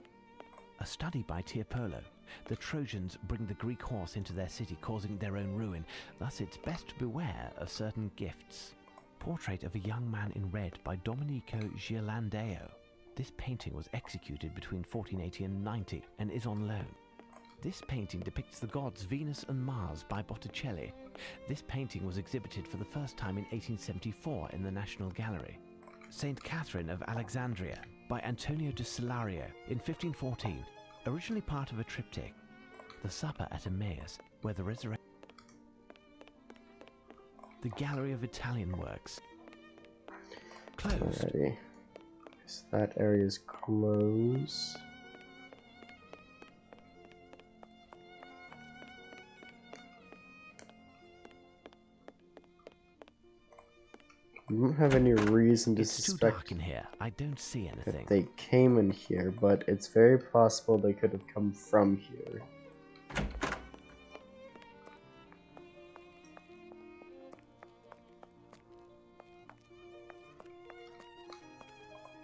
A study by Tiepolo. The Trojans bring the Greek horse into their city, causing their own ruin. Thus it's best to beware of certain gifts. Portrait of a young man in red by Dominico Gillandeo. This painting was executed between 1480 and 90 and is on loan. This painting depicts the gods Venus and Mars by Botticelli. This painting was exhibited for the first time in 1874 in the National Gallery. Saint Catherine of Alexandria by Antonio de Solario in 1514, originally part of a triptych. The Supper at Emmaus, where the resurrection. The Gallery of Italian Works. Closed. Alrighty. So that area is closed. I don't have any reason to It's too suspect dark in here. I don't see anything. that they came in here, but it's very possible they could have come from here.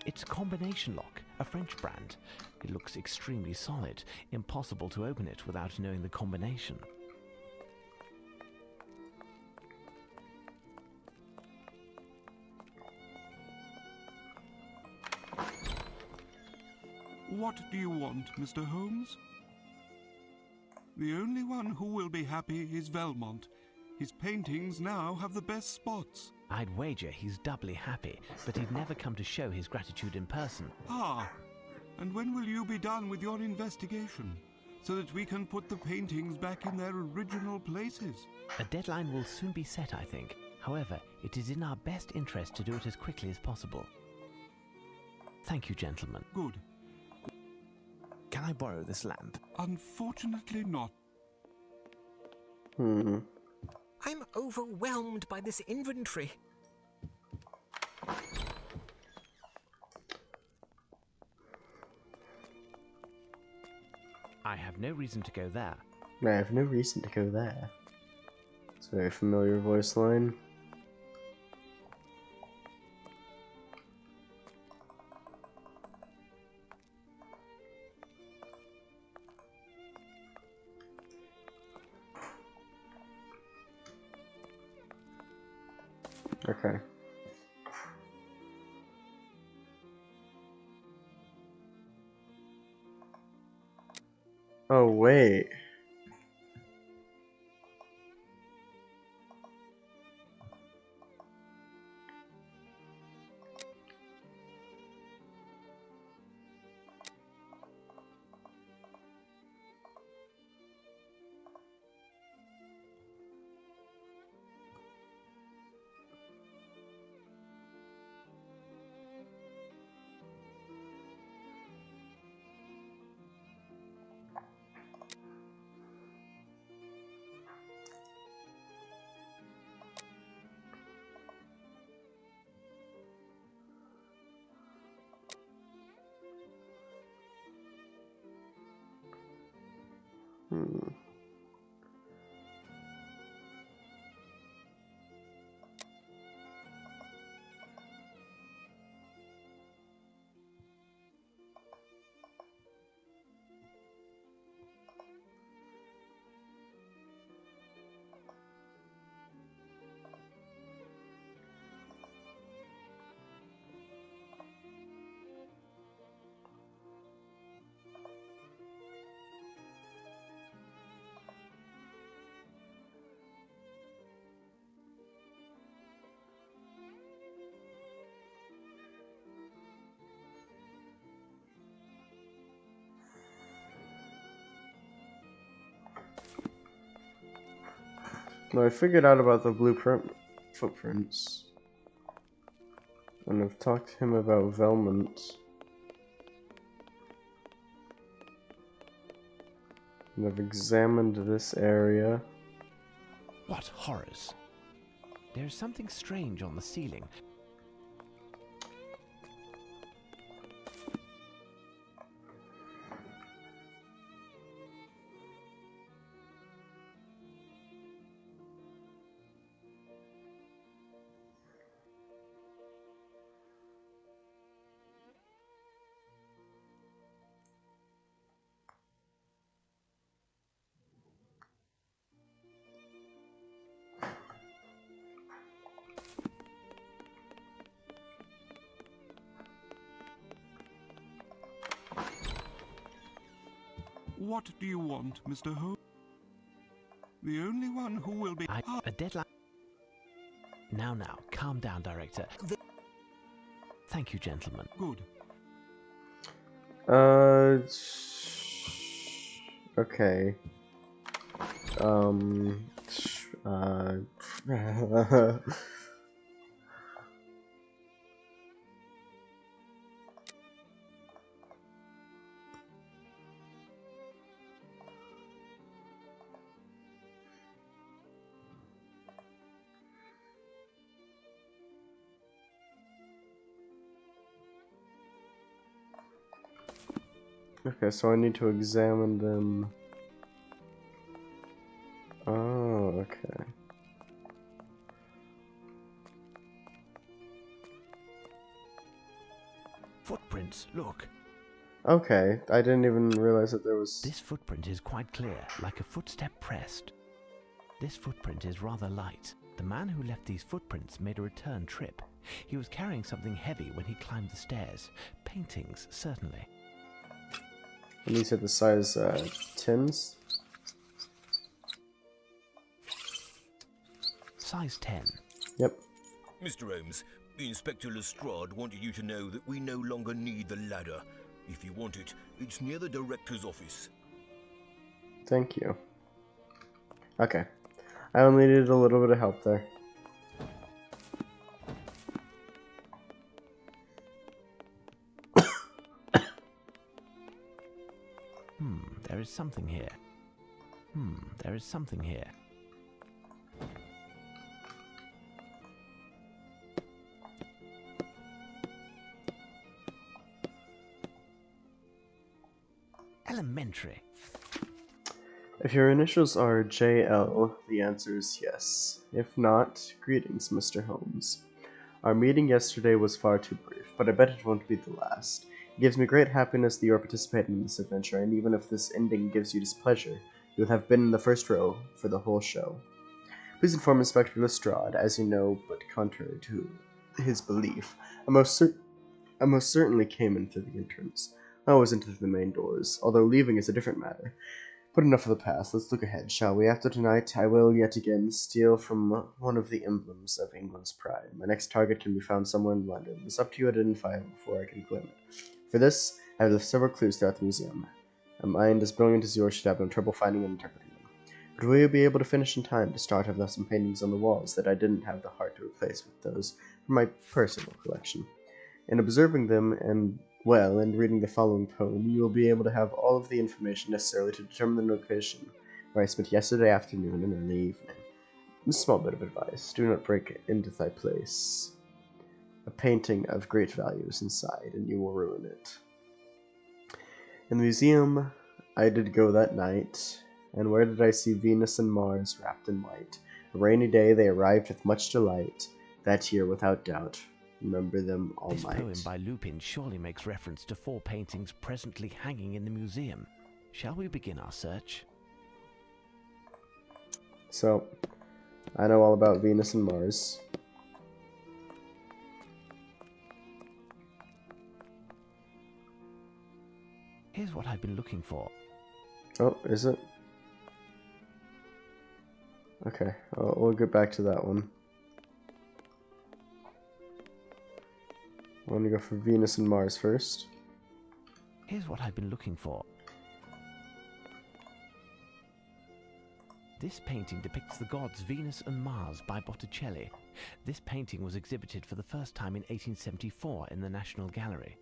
It's a combination lock, a French brand. It looks extremely solid. Impossible to open it without knowing the combination. What do you want, Mr. Holmes? The only one who will be happy is Velmont. His paintings now have the best spots. I'd wager he's doubly happy, but he'd never come to show his gratitude in person. Ah, and when will you be done with your investigation, so that we can put the paintings back in their original places? A deadline will soon be set, I think. However, it is in our best interest to do it as quickly as possible. Thank you, gentlemen. Good. Can I borrow this lamp? Unfortunately not. I'm overwhelmed by this inventory. I have no reason to go there. I have no reason to go there. It's a very familiar voice line. Okay. Oh, wait. Hmm. Now I figured out about the blueprint footprints, and I've talked to him about Velmont, and I've examined this area. What horrors? There's something strange on the ceiling. What do you want, Mr. Holmes? The only one who will be... A deadline. Now, calm down, Director. Thank you, gentlemen. Good. Okay. Okay, so I need to examine them. Oh, okay. Footprints, look. Okay, I didn't even realize that there was... This footprint is quite clear, like a footstep pressed. This footprint is rather light. The man who left these footprints made a return trip. He was carrying something heavy when he climbed the stairs. Paintings, certainly. And these are the size 10s? Size 10. Yep. Mr. Holmes, Inspector Lestrade wanted you to know that we no longer need the ladder. If you want it, it's near the director's office. Thank you. Okay. I only needed a little bit of help there. There is something here. There is something here. Elementary. If your initials are JL, the answer is yes. If not, greetings, Mr. Holmes. Our meeting yesterday was far too brief, but I bet it won't be the last. It gives me great happiness that you are participating in this adventure, and even if this ending gives you displeasure, you will have been in the first row for the whole show. Please inform Inspector Lestrade, as you know, but contrary to his belief, I most certainly came in through the entrance. I was into the main doors, although leaving is a different matter. But enough of the past, let's look ahead, shall we? After tonight, I will yet again steal from one of the emblems of England's pride. My next target can be found somewhere in London. It's up to you to identify it before I can claim it. For this, I have left several clues throughout the museum. A mind as brilliant as yours should have no trouble finding and interpreting them. But will you be able to finish in time to start? I've left some paintings on the walls that I didn't have the heart to replace with those from my personal collection. In observing them and reading the following poem, you will be able to have all of the information necessary to determine the location where I spent yesterday afternoon and early evening. A small bit of advice: do not break into thy place. A painting of great value is inside, and you will ruin it. In the museum, I did go that night. And where did I see Venus and Mars wrapped in white? A rainy day they arrived with much delight. That year, without doubt, remember them all This night. poem by Lupin surely makes reference to 4 paintings presently hanging in the museum. Shall we begin our search? So, I know all about Venus and Mars. Here's what I've been looking for. Oh, is it? Okay, we'll get back to that one. I want to go for Venus and Mars first. Here's what I've been looking for. This painting depicts the gods Venus and Mars by Botticelli. This painting was exhibited for the first time in 1874 in the National Gallery.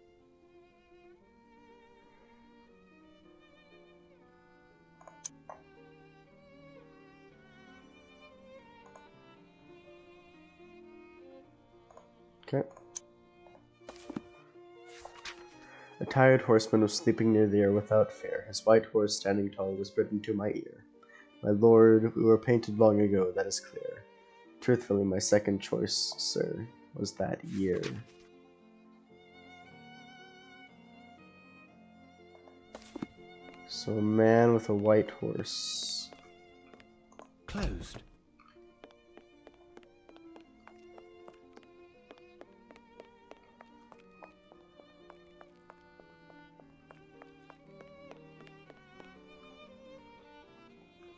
Okay. A tired horseman was sleeping near the air without fear. His white horse, standing tall, whispered into my ear. My lord, we were painted long ago, that is clear. Truthfully, my second choice, sir, was that year. So a man with a white horse. Closed.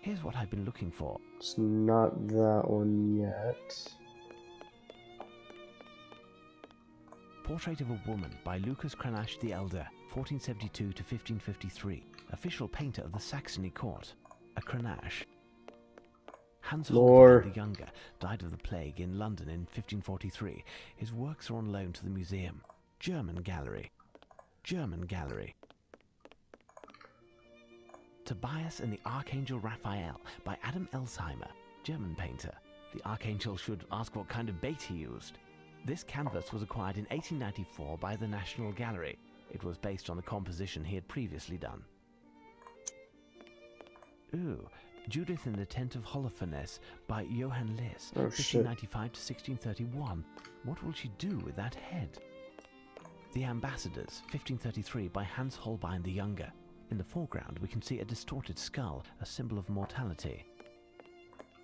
Here's what I've been looking for. It's not that one yet. Portrait of a Woman by Lucas Cranach the Elder, 1472 to 1553. Official painter of the Saxony court. A Cranach. Hans Lore. Holbein the Younger died of the plague in London in 1543. His works are on loan to the museum. German Gallery. German Gallery. Tobias and the Archangel Raphael by Adam Elsheimer, German painter. The Archangel should ask what kind of bait he used. This canvas was acquired in 1894 by the National Gallery. It was based on the composition he had previously done. Ooh, Judith in the Tent of Holofernes by Johann Lis, Oh, 1595 to 1631. What will she do with that head? The Ambassadors, 1533 by Hans Holbein the Younger. In the foreground, we can see a distorted skull, a symbol of mortality.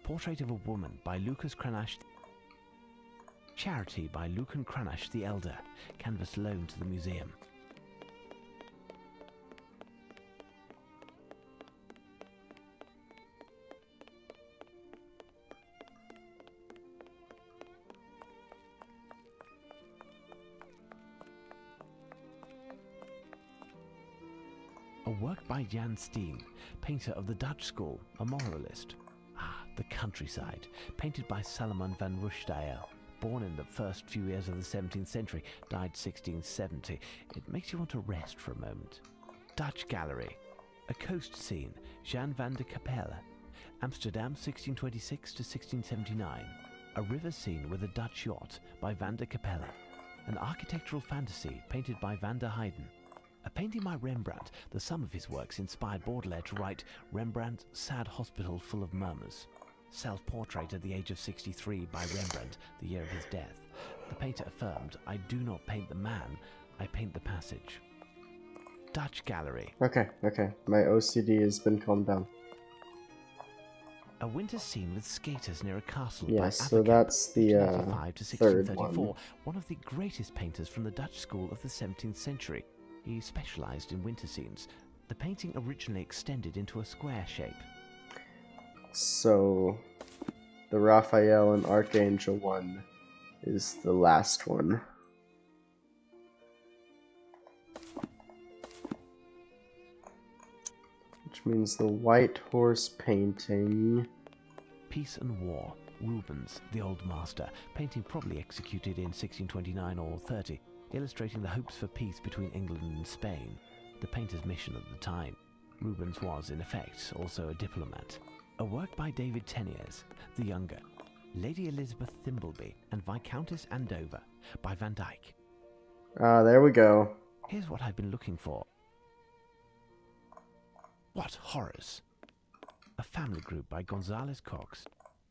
Portrait of a Woman by Lucas Cranach. Charity by Lucan Cranach the Elder, canvas loaned to the museum. A work by Jan Steen, painter of the Dutch school, a moralist. Ah, the countryside, painted by Salomon van Rushdael. Born in the first few years of the 17th century, died 1670. It makes you want to rest for a moment. Dutch Gallery. A coast scene, Jan van de Capelle. Amsterdam, 1626 to 1679. A river scene with a Dutch yacht by Van de Capelle. An architectural fantasy painted by Van der Heyden. A painting by Rembrandt, the sum of his works inspired Baudelaire to write Rembrandt's Sad Hospital Full of Murmurs. Self-portrait at the age of 63 by Rembrandt, the year of his death. The painter affirmed, I do not paint the man, I paint the passage. Dutch Gallery. Okay. My OCD has been calmed down. A winter scene with skaters near a castle Yeah, by so Averkamp, that's the 1585 to third 1634, one. of the greatest painters from the Dutch school of the 17th century. He specialized in winter scenes. The painting originally extended into a square shape. So, the Raphael and Archangel one is the last one. Which means the White Horse painting. Peace and War, Rubens, the Old Master, painting probably executed in 1629 or 30, illustrating the hopes for peace between England and Spain, the painter's mission at the time. Rubens was, in effect, also a diplomat. A work by David Teniers, the Younger, Lady Elizabeth Thimbleby and Viscountess Andover by Van Dyck. Ah, there we go. Here's what I've been looking for. What horrors! Family Group by Gonzales Cox.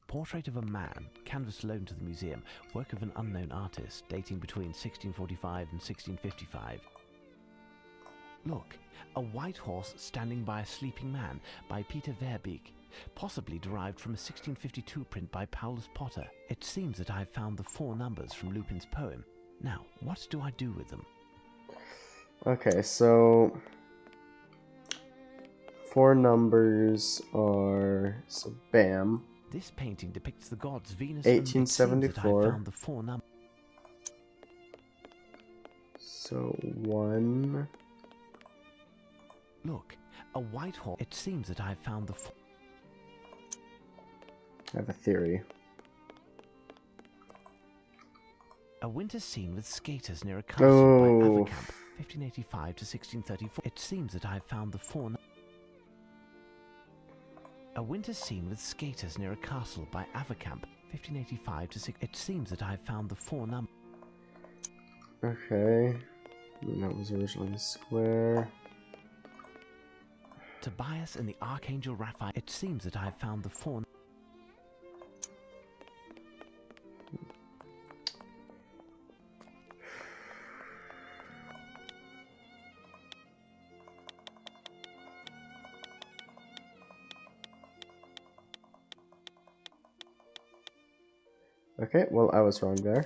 Portrait of a man, canvas loaned to the museum, work of an unknown artist, dating between 1645 and 1655. Look, a white horse standing by a sleeping man by Peter Verbeek, possibly derived from a 1652 print by Paulus Potter. It seems that I have found the 4 numbers from Lupin's poem. Now, what do I do with them? Okay, so 4 numbers are, so bam. This painting depicts the gods Venus 1874. And I found the 4 numbers. So 1. Look, a white horse. It seems that I have found the. I have a theory. A winter scene with skaters near a castle by Avercamp, 1585 to 1634. It seems that I have found the 4. A winter scene with skaters near a castle by Avercamp, 1585 to 6. It seems that I have found the 4 numbers. Okay. And that was originally a square. Tobias and the Archangel Raphael. It seems that I have found the 4. Okay, well, I was wrong there.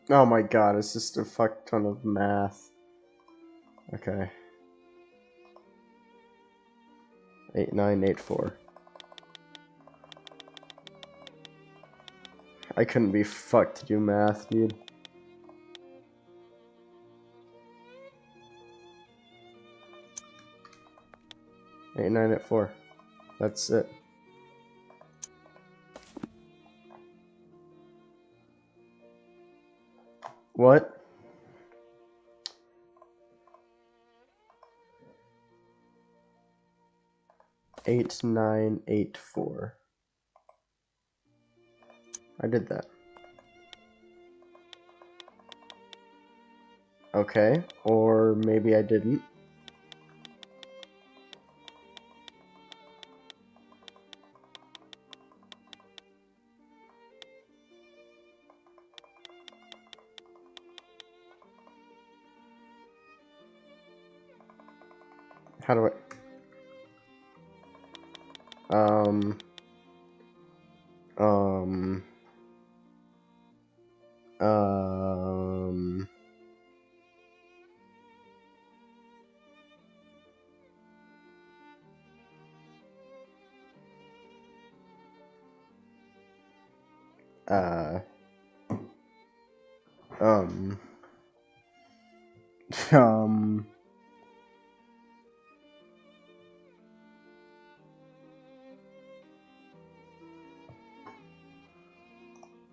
Oh my god, it's just a fuck ton of math. Okay. 8984. I couldn't be fucked to do math, dude. Eight, 9, 8, 4. That's it. What? Eight, 9, 8, 4. I did that. Okay, or maybe I didn't. How do I... Um... um...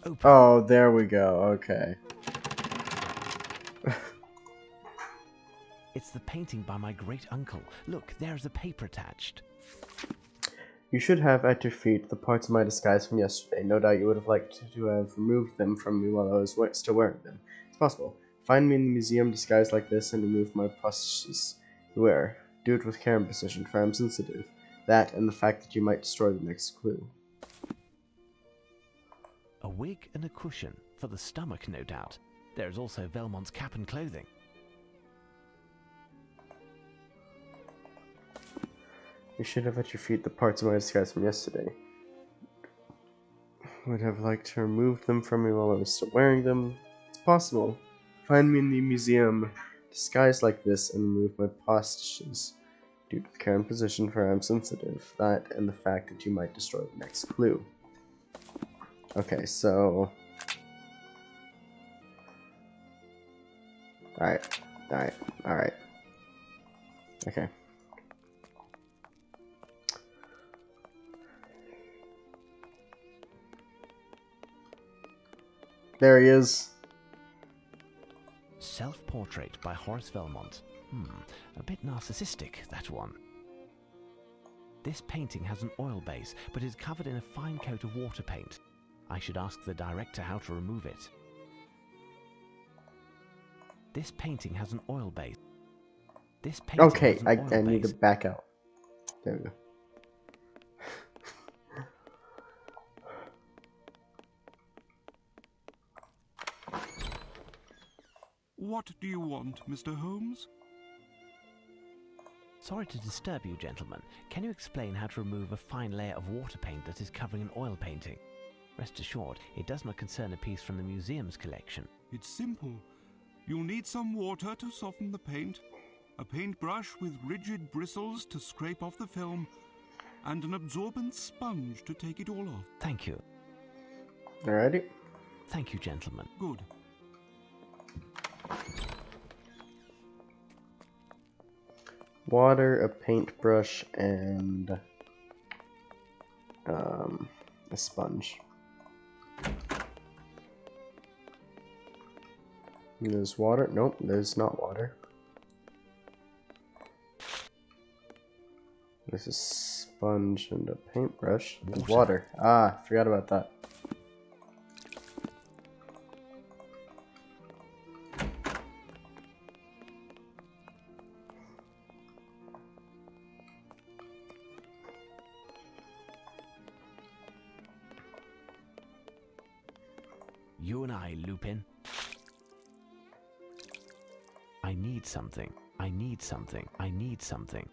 Open. Oh, there we go. Okay. It's the painting by my great uncle. Look, there's a paper attached. You should have at your feet the parts of my disguise from yesterday. No doubt you would have liked to have removed them from me while I was still wearing them. It's possible. Find me in the museum disguised like this and remove my prostheses. Beware. Do it with care and precision, for I am sensitive. That and the fact that you might destroy the next clue. A wig and a cushion, for the stomach, no doubt. There's also Velmont's cap and clothing. You should have at your feet the parts of my disguise from yesterday. Would have liked to remove them from me while I was still wearing them. It's possible. Find me in the museum disguised like this and remove my prostheses. Do it with care and precision, for I am sensitive. That and the fact that you might destroy the next clue. Okay, so... Alright. Alright, alright. Okay. There he is. Self-portrait by Horace Velmont. A bit narcissistic, that one. This painting has an oil base, but is covered in a fine coat of water paint. I should ask the director how to remove it. This painting has an oil base. This painting Okay, has an oil I need base. to back out. There we go. What do you want, Mr. Holmes? Sorry to disturb you, gentlemen. Can you explain how to remove a fine layer of water paint that is covering an oil painting? Rest assured, it does not concern a piece from the museum's collection. It's simple. You'll need some water to soften the paint, a paintbrush with rigid bristles to scrape off the film, and an absorbent sponge to take it all off. Thank you. Alrighty. Thank you, gentlemen. Good. Water, a paintbrush, and a sponge. There's water. Nope, there's not water. There's a sponge and a paintbrush. And water. Ah, forgot about that. You and I, Lupin. I need something. I need something. I need something.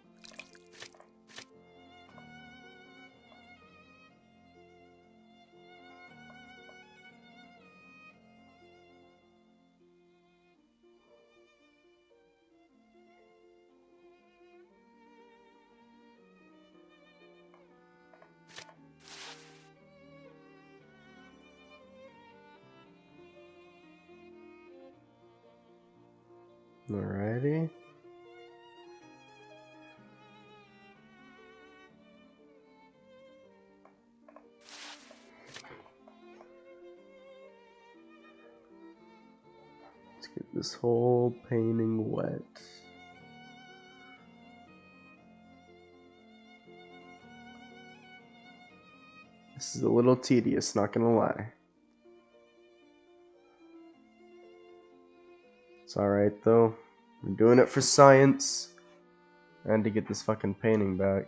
Alrighty. Let's get this whole painting wet. This is a little tedious, not gonna lie. It's alright though. I'm doing it for science and to get this fucking painting back.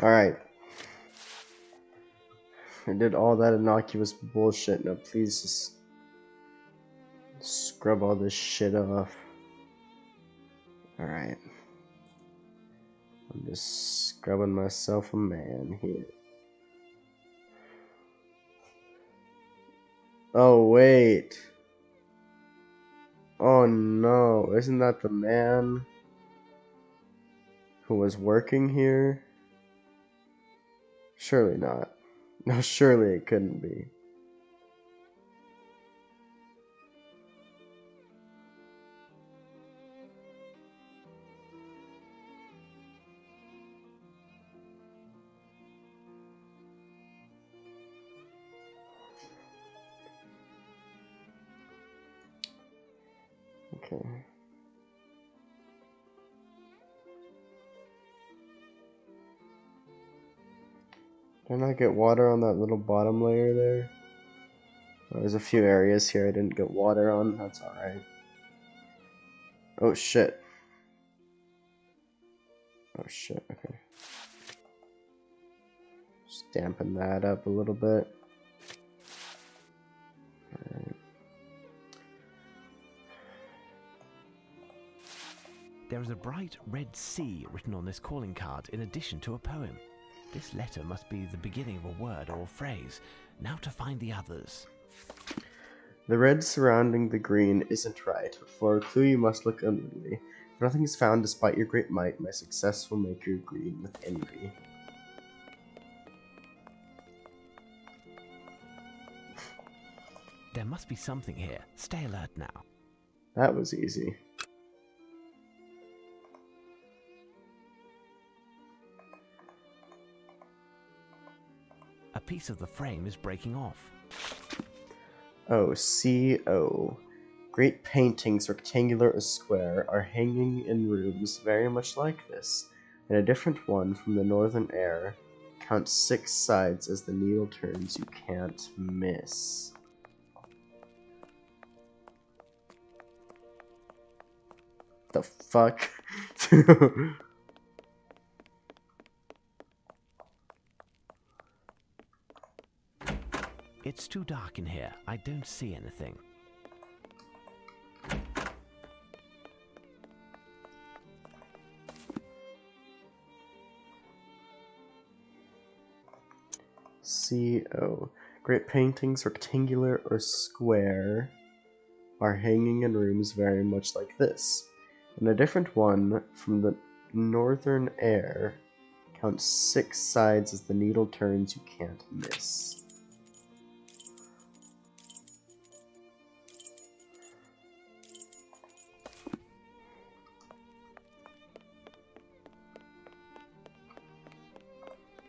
Alright. I did all that innocuous bullshit. Now please just scrub all this shit off. Alright. I'm just scrubbing myself a man here. Oh wait. Oh no, isn't that the man who was working here? Surely not. No, surely it couldn't be. Okay. Did I not get water on that little bottom layer there? There's a few areas here I didn't get water on. That's alright. Oh shit. Oh shit, okay. Just dampen that up a little bit. Alright. There is a bright red C written on this calling card in addition to a poem. This letter must be the beginning of a word or a phrase. Now to find the others. The red surrounding the green isn't right, but for a clue you must look inwardly. If nothing is found despite your great might, my success will make you green with envy. There must be something here. Stay alert now. That was easy. A piece of the frame is breaking off. Oh, C.O. Great paintings, rectangular or square, are hanging in rooms very much like this. In a different one from the northern air, count 6 sides as the needle turns, you can't miss. The fuck? It's too dark in here. I don't see anything. C.O. Great paintings, rectangular or square, are hanging in rooms very much like this. In a different one from the northern air, count 6 sides as the needle turns, you can't miss.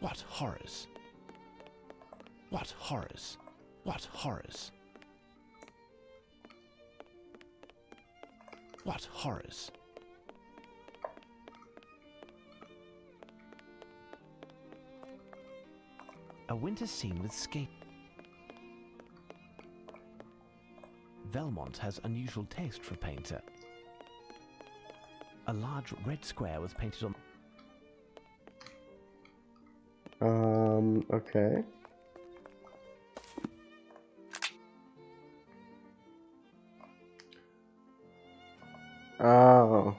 What horrors? What horrors? What horrors? What horrors? A winter scene with scape. Velmont has unusual taste for a painter. A large red square was painted on. Okay. Oh.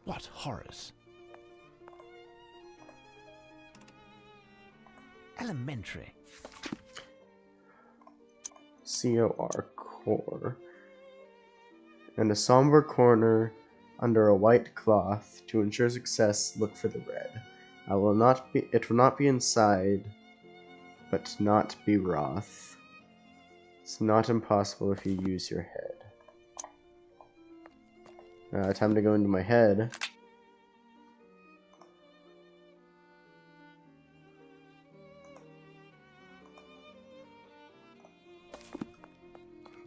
What horrors? Elementary. COR, core. In a somber corner under a white cloth, to ensure success, look for the red. It will not be inside, but not be wroth. It's not impossible if you use your head. Time to go into my head.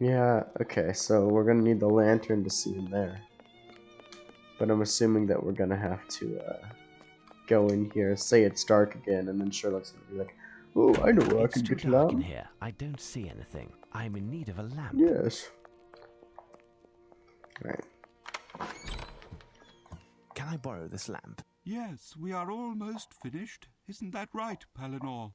Yeah, okay, so we're gonna need the lantern to see in there. But I'm assuming that we're gonna have to go in here, say it's dark again, and then Sherlock's gonna be like, "Oh, I know where I can It's too get a dark in lamp." here. I don't see anything. I'm in need of a lamp. Yes. Right. Can I borrow this lamp? Yes, we are almost finished. Isn't that right, Palinor?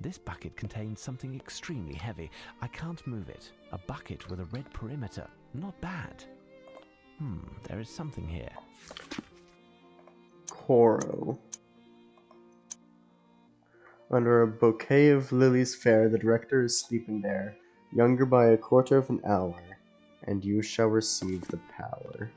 This bucket contains something extremely heavy. I can't move it. A bucket with a red perimeter. Not bad. There is something here. Coro. Under a bouquet of lilies fair, the director is sleeping there, younger by a quarter of an hour, and you shall receive the power.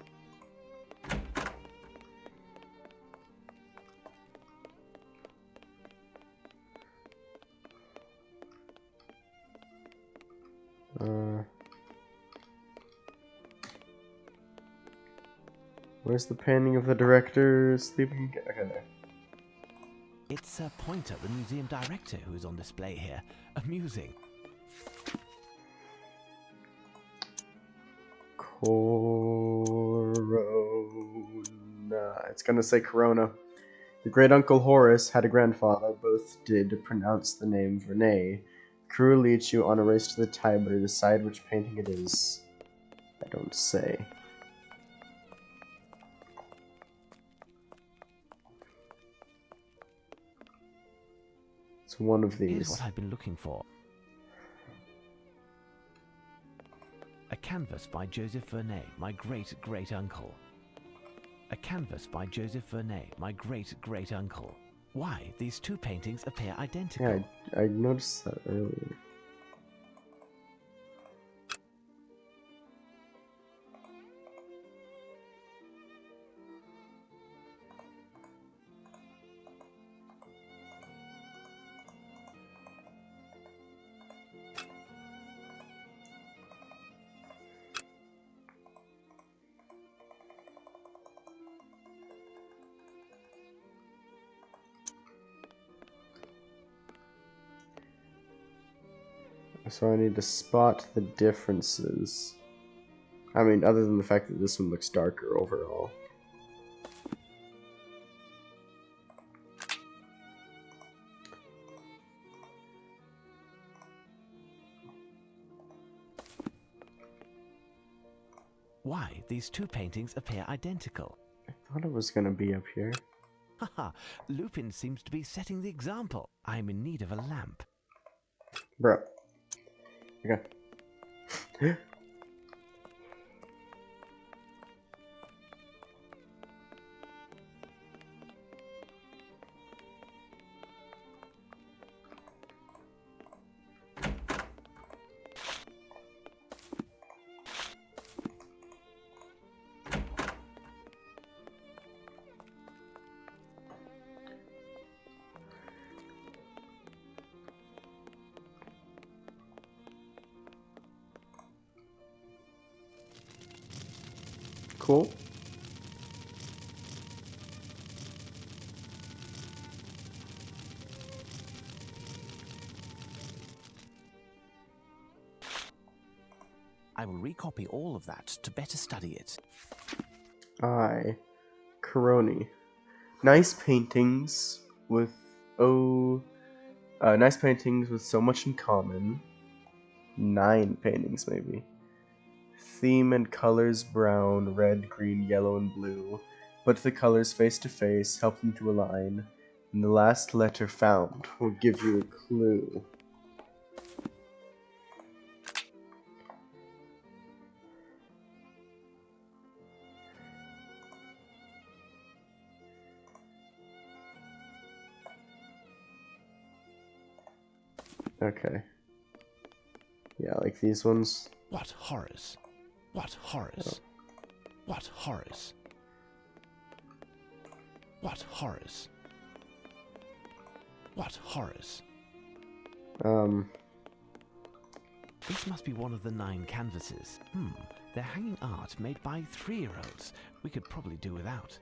Where's the painting of the director sleeping? Okay, there. It's Pointer, the museum director, who's on display here. Amusing. Corona. It's gonna say Corona. Your great uncle Horace had a grandfather. Both did pronounce the name Vernay. Crew will lead you on a race to the Tiber to decide which painting it is. I don't say. It's one of these. Here's what I've been looking for. A canvas by Joseph Vernay, my great-great-uncle. A canvas by Joseph Vernay, my great-great-uncle. Why, these two paintings appear identical. Yeah, I noticed that earlier. So I need to spot the differences. I mean, other than the fact that this one looks darker overall. Why, these two paintings appear identical. I thought it was gonna be up here. Haha, Lupin seems to be setting the example. I'm in need of a lamp. Bro. Okay. Cool. I will recopy all of that to better study it. Coroni. Nice paintings with nice paintings with so much in common. 9 paintings maybe. Theme and colors brown, red, green, yellow, and blue. Put the colors face to face, help them to align, and the last letter found will give you a clue. Okay. Yeah, like these ones. What horrors? What horrors? What horrors? What horrors? What horrors? This must be one of the 9 canvases. They're hanging art made by 3-year-olds. We could probably do without.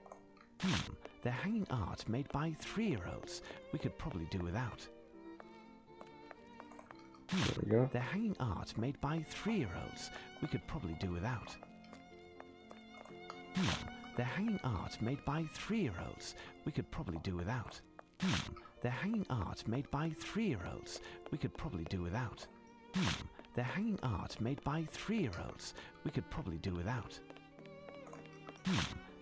They're hanging art made by 3-year-olds. We could probably do without. There we go. They're hanging art made by 3-year-olds. We could probably do without. They're hanging art made by 3-year-olds. We could probably do without. They're hanging art made by 3-year-olds. We could probably do without. They're hanging art made by 3-year-olds. We could probably do without.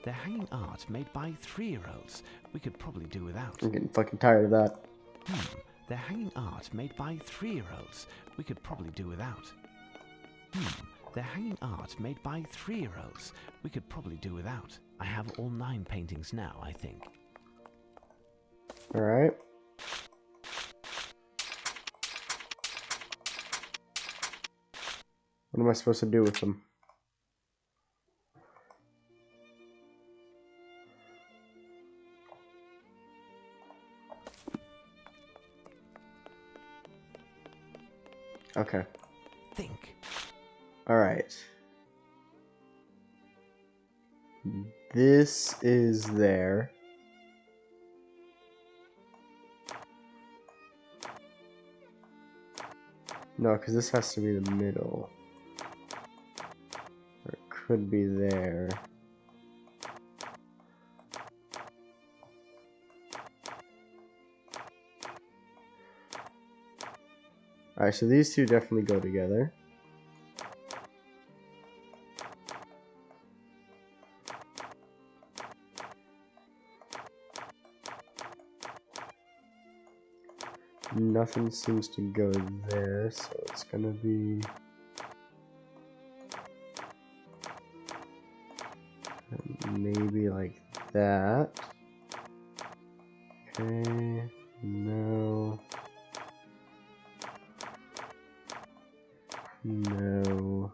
They're hanging art made by 3-year-olds. We could probably do without. I'm getting fucking tired of that. They're hanging art made by 3-year-olds. We could probably do without. They're hanging art made by 3-year-olds. We could probably do without. I have all 9 paintings now, I think. Alright. What am I supposed to do with them? Okay. Think. Alright. this is there. No, because this has to be the middle. Or it could be there. Alright, so these two definitely go together. Nothing seems to go there, so it's gonna be maybe like that. Okay, no. No.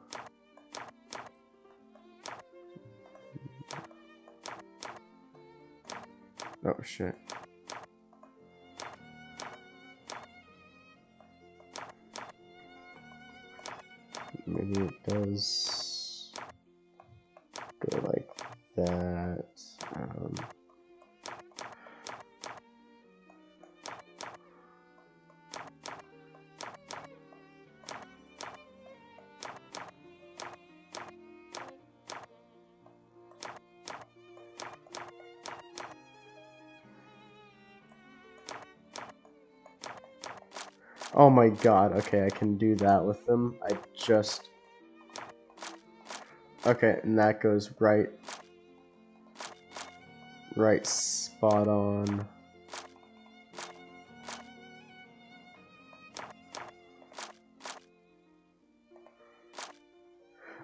Oh shit. Maybe it does go like that. Oh my god, okay, I can do that with them. I just... Okay, and that goes right spot on.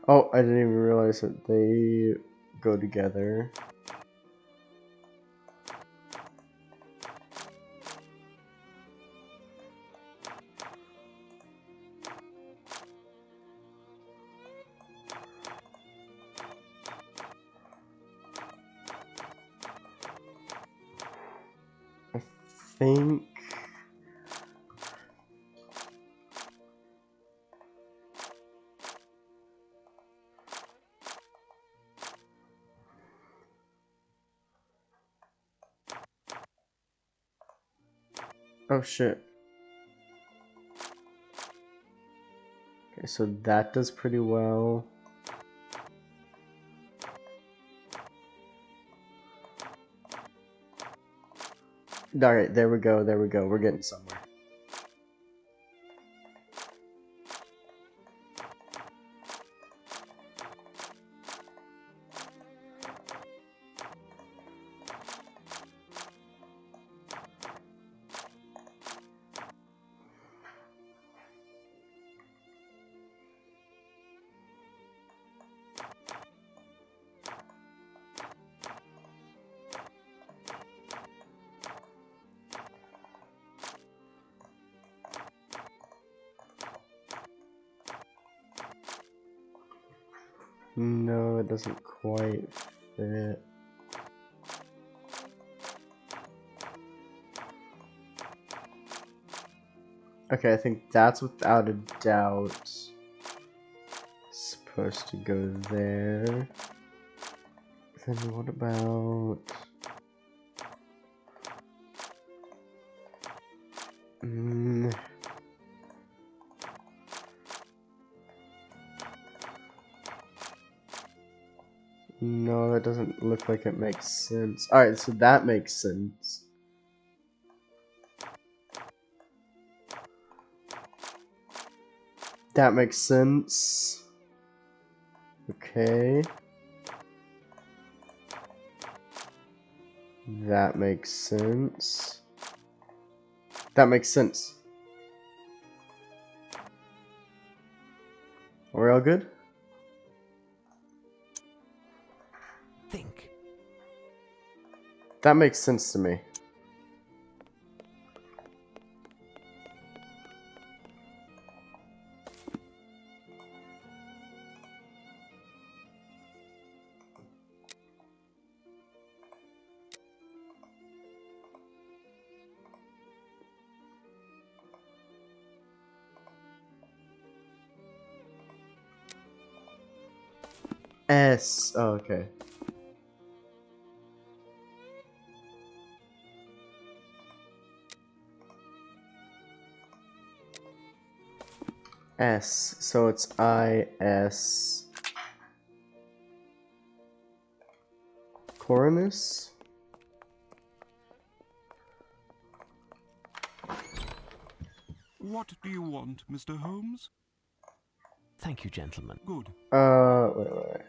Oh, I didn't even realize that they go together. I think... Oh shit. Okay, so that does pretty well. Alright, there we go, we're getting somewhere. No, it doesn't quite fit. Okay, I think that's without a doubt supposed to go there. Then what about... No, that doesn't look like it makes sense. Alright, so that makes sense. That makes sense. Okay. That makes sense. That makes sense. Are we all good? Think. That makes sense to me. S. Oh, okay. S, so it's I-S. Coronus? What do you want, Mr. Holmes? Thank you, gentlemen. Good. Wait.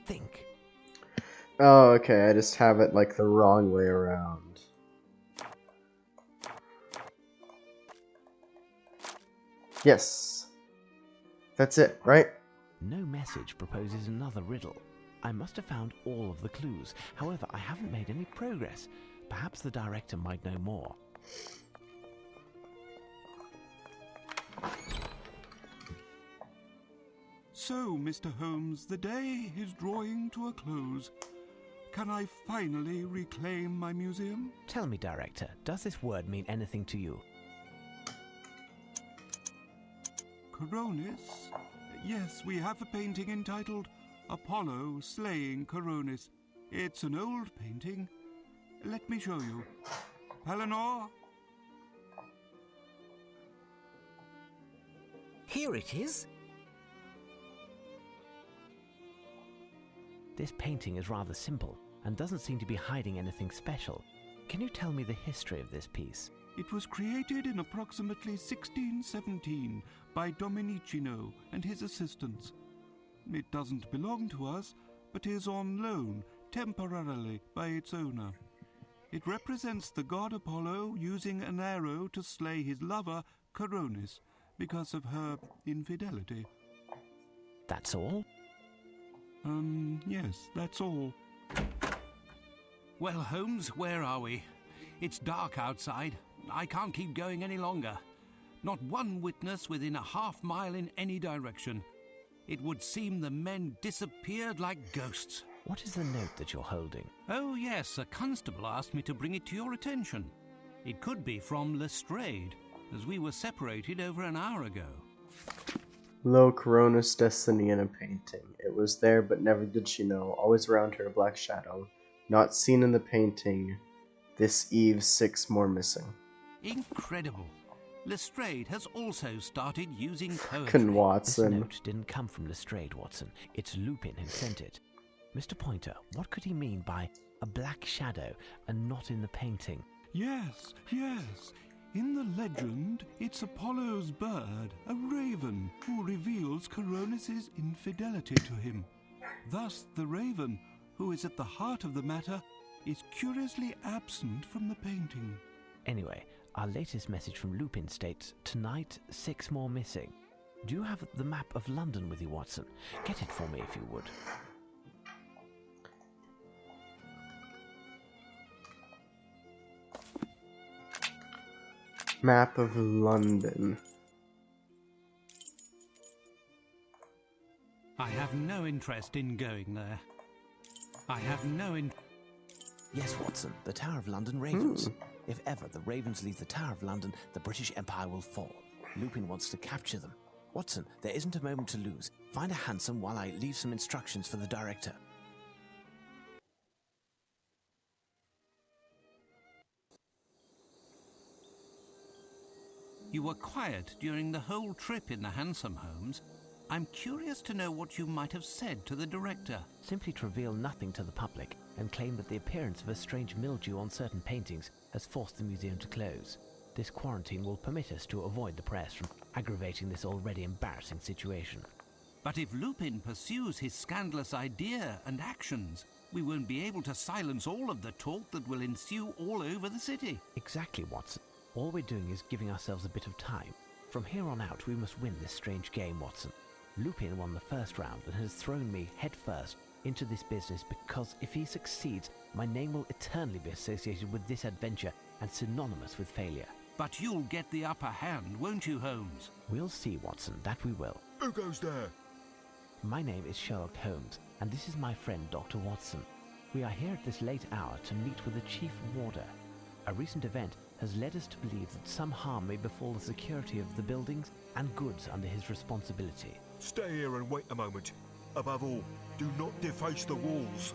Think. Oh, okay, I just have it like the wrong way around. Yes. That's it, right? No message proposes another riddle. I must have found all of the clues. However, I haven't made any progress. Perhaps the director might know more. So, Mr. Holmes, the day is drawing to a close. Can I finally reclaim my museum? Tell me, director, does this word mean anything to you? Coronis? Yes, we have a painting entitled Apollo Slaying Coronis. It's an old painting. Let me show you. Eleanor? Here it is. This painting is rather simple and doesn't seem to be hiding anything special. Can you tell me the history of this piece? It was created in approximately 1617 by Dominico and his assistants. It doesn't belong to us, but is on loan temporarily by its owner. It represents the god Apollo using an arrow to slay his lover, Coronis, because of her infidelity. That's all? Yes, that's all. Well, Holmes, where are we? It's dark outside. I can't keep going any longer. Not one witness within a half-mile in any direction. It would seem the men disappeared like ghosts. What is the note that you're holding? Oh, yes, a constable asked me to bring it to your attention. It could be from Lestrade, as we were separated over an hour ago. Lo, Coronis' destiny in a painting. It was there, but never did she know. Always around her a black shadow. Not seen in the painting. This eve 6 more missing. Incredible. Lestrade has also started using poetry. This Watson. note didn't come from Lestrade, Watson. It's Lupin who sent it. Mr. Pointer, what could he mean by a black shadow and not in the painting? Yes. In the legend, it's Apollo's bird, a raven, who reveals Coronis' infidelity to him. Thus, the raven, who is at the heart of the matter, is curiously absent from the painting. Anyway, our latest message from Lupin states, tonight 6 more missing. Do you have the map of London with you, Watson? Get it for me if you would. Map of London. I have no interest in going there. Yes, Watson, the Tower of London Ravens. If ever the Ravens leave the Tower of London, the British Empire will fall. Lupin wants to capture them. Watson, there isn't a moment to lose. Find a hansom while I leave some instructions for the director. You were quiet during the whole trip in the hansom, Holmes. I'm curious to know what you might have said to the director. Simply to reveal nothing to the public and claim that the appearance of a strange mildew on certain paintings has forced the museum to close. This quarantine will permit us to avoid the press from aggravating this already embarrassing situation. But if Lupin pursues his scandalous idea and actions, we won't be able to silence all of the talk that will ensue all over the city. Exactly, Watson. All we're doing is giving ourselves a bit of time. From here on out, we must win this strange game, Watson. Lupin won the first round and has thrown me headfirst into this business because if he succeeds, my name will eternally be associated with this adventure and synonymous with failure. But you'll get the upper hand, won't you, Holmes? We'll see, Watson, that we will. Who goes there? My name is Sherlock Holmes, and this is my friend Dr. Watson. We are here at this late hour to meet with the Chief Warder. A recent event has led us to believe that some harm may befall the security of the buildings and goods under his responsibility. Stay here and wait a moment. Above all, do not deface the walls.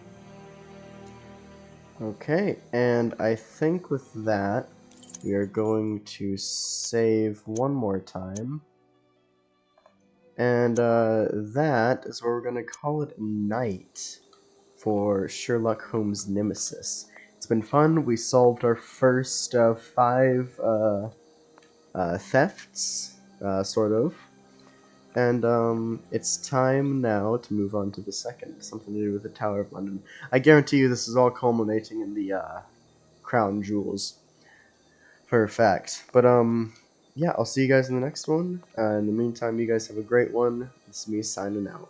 Okay, and I think with that, we are going to save one more time. And that is where we're going to call it a night for Sherlock Holmes' Nemesis. It's been fun. We solved our first 5 thefts, sort of. And it's time now to move on to the second, something to do with the Tower of London. I guarantee you this is all culminating in the crown jewels, for a fact. But yeah, I'll see you guys in the next one. In the meantime, you guys have a great one. This is me signing out.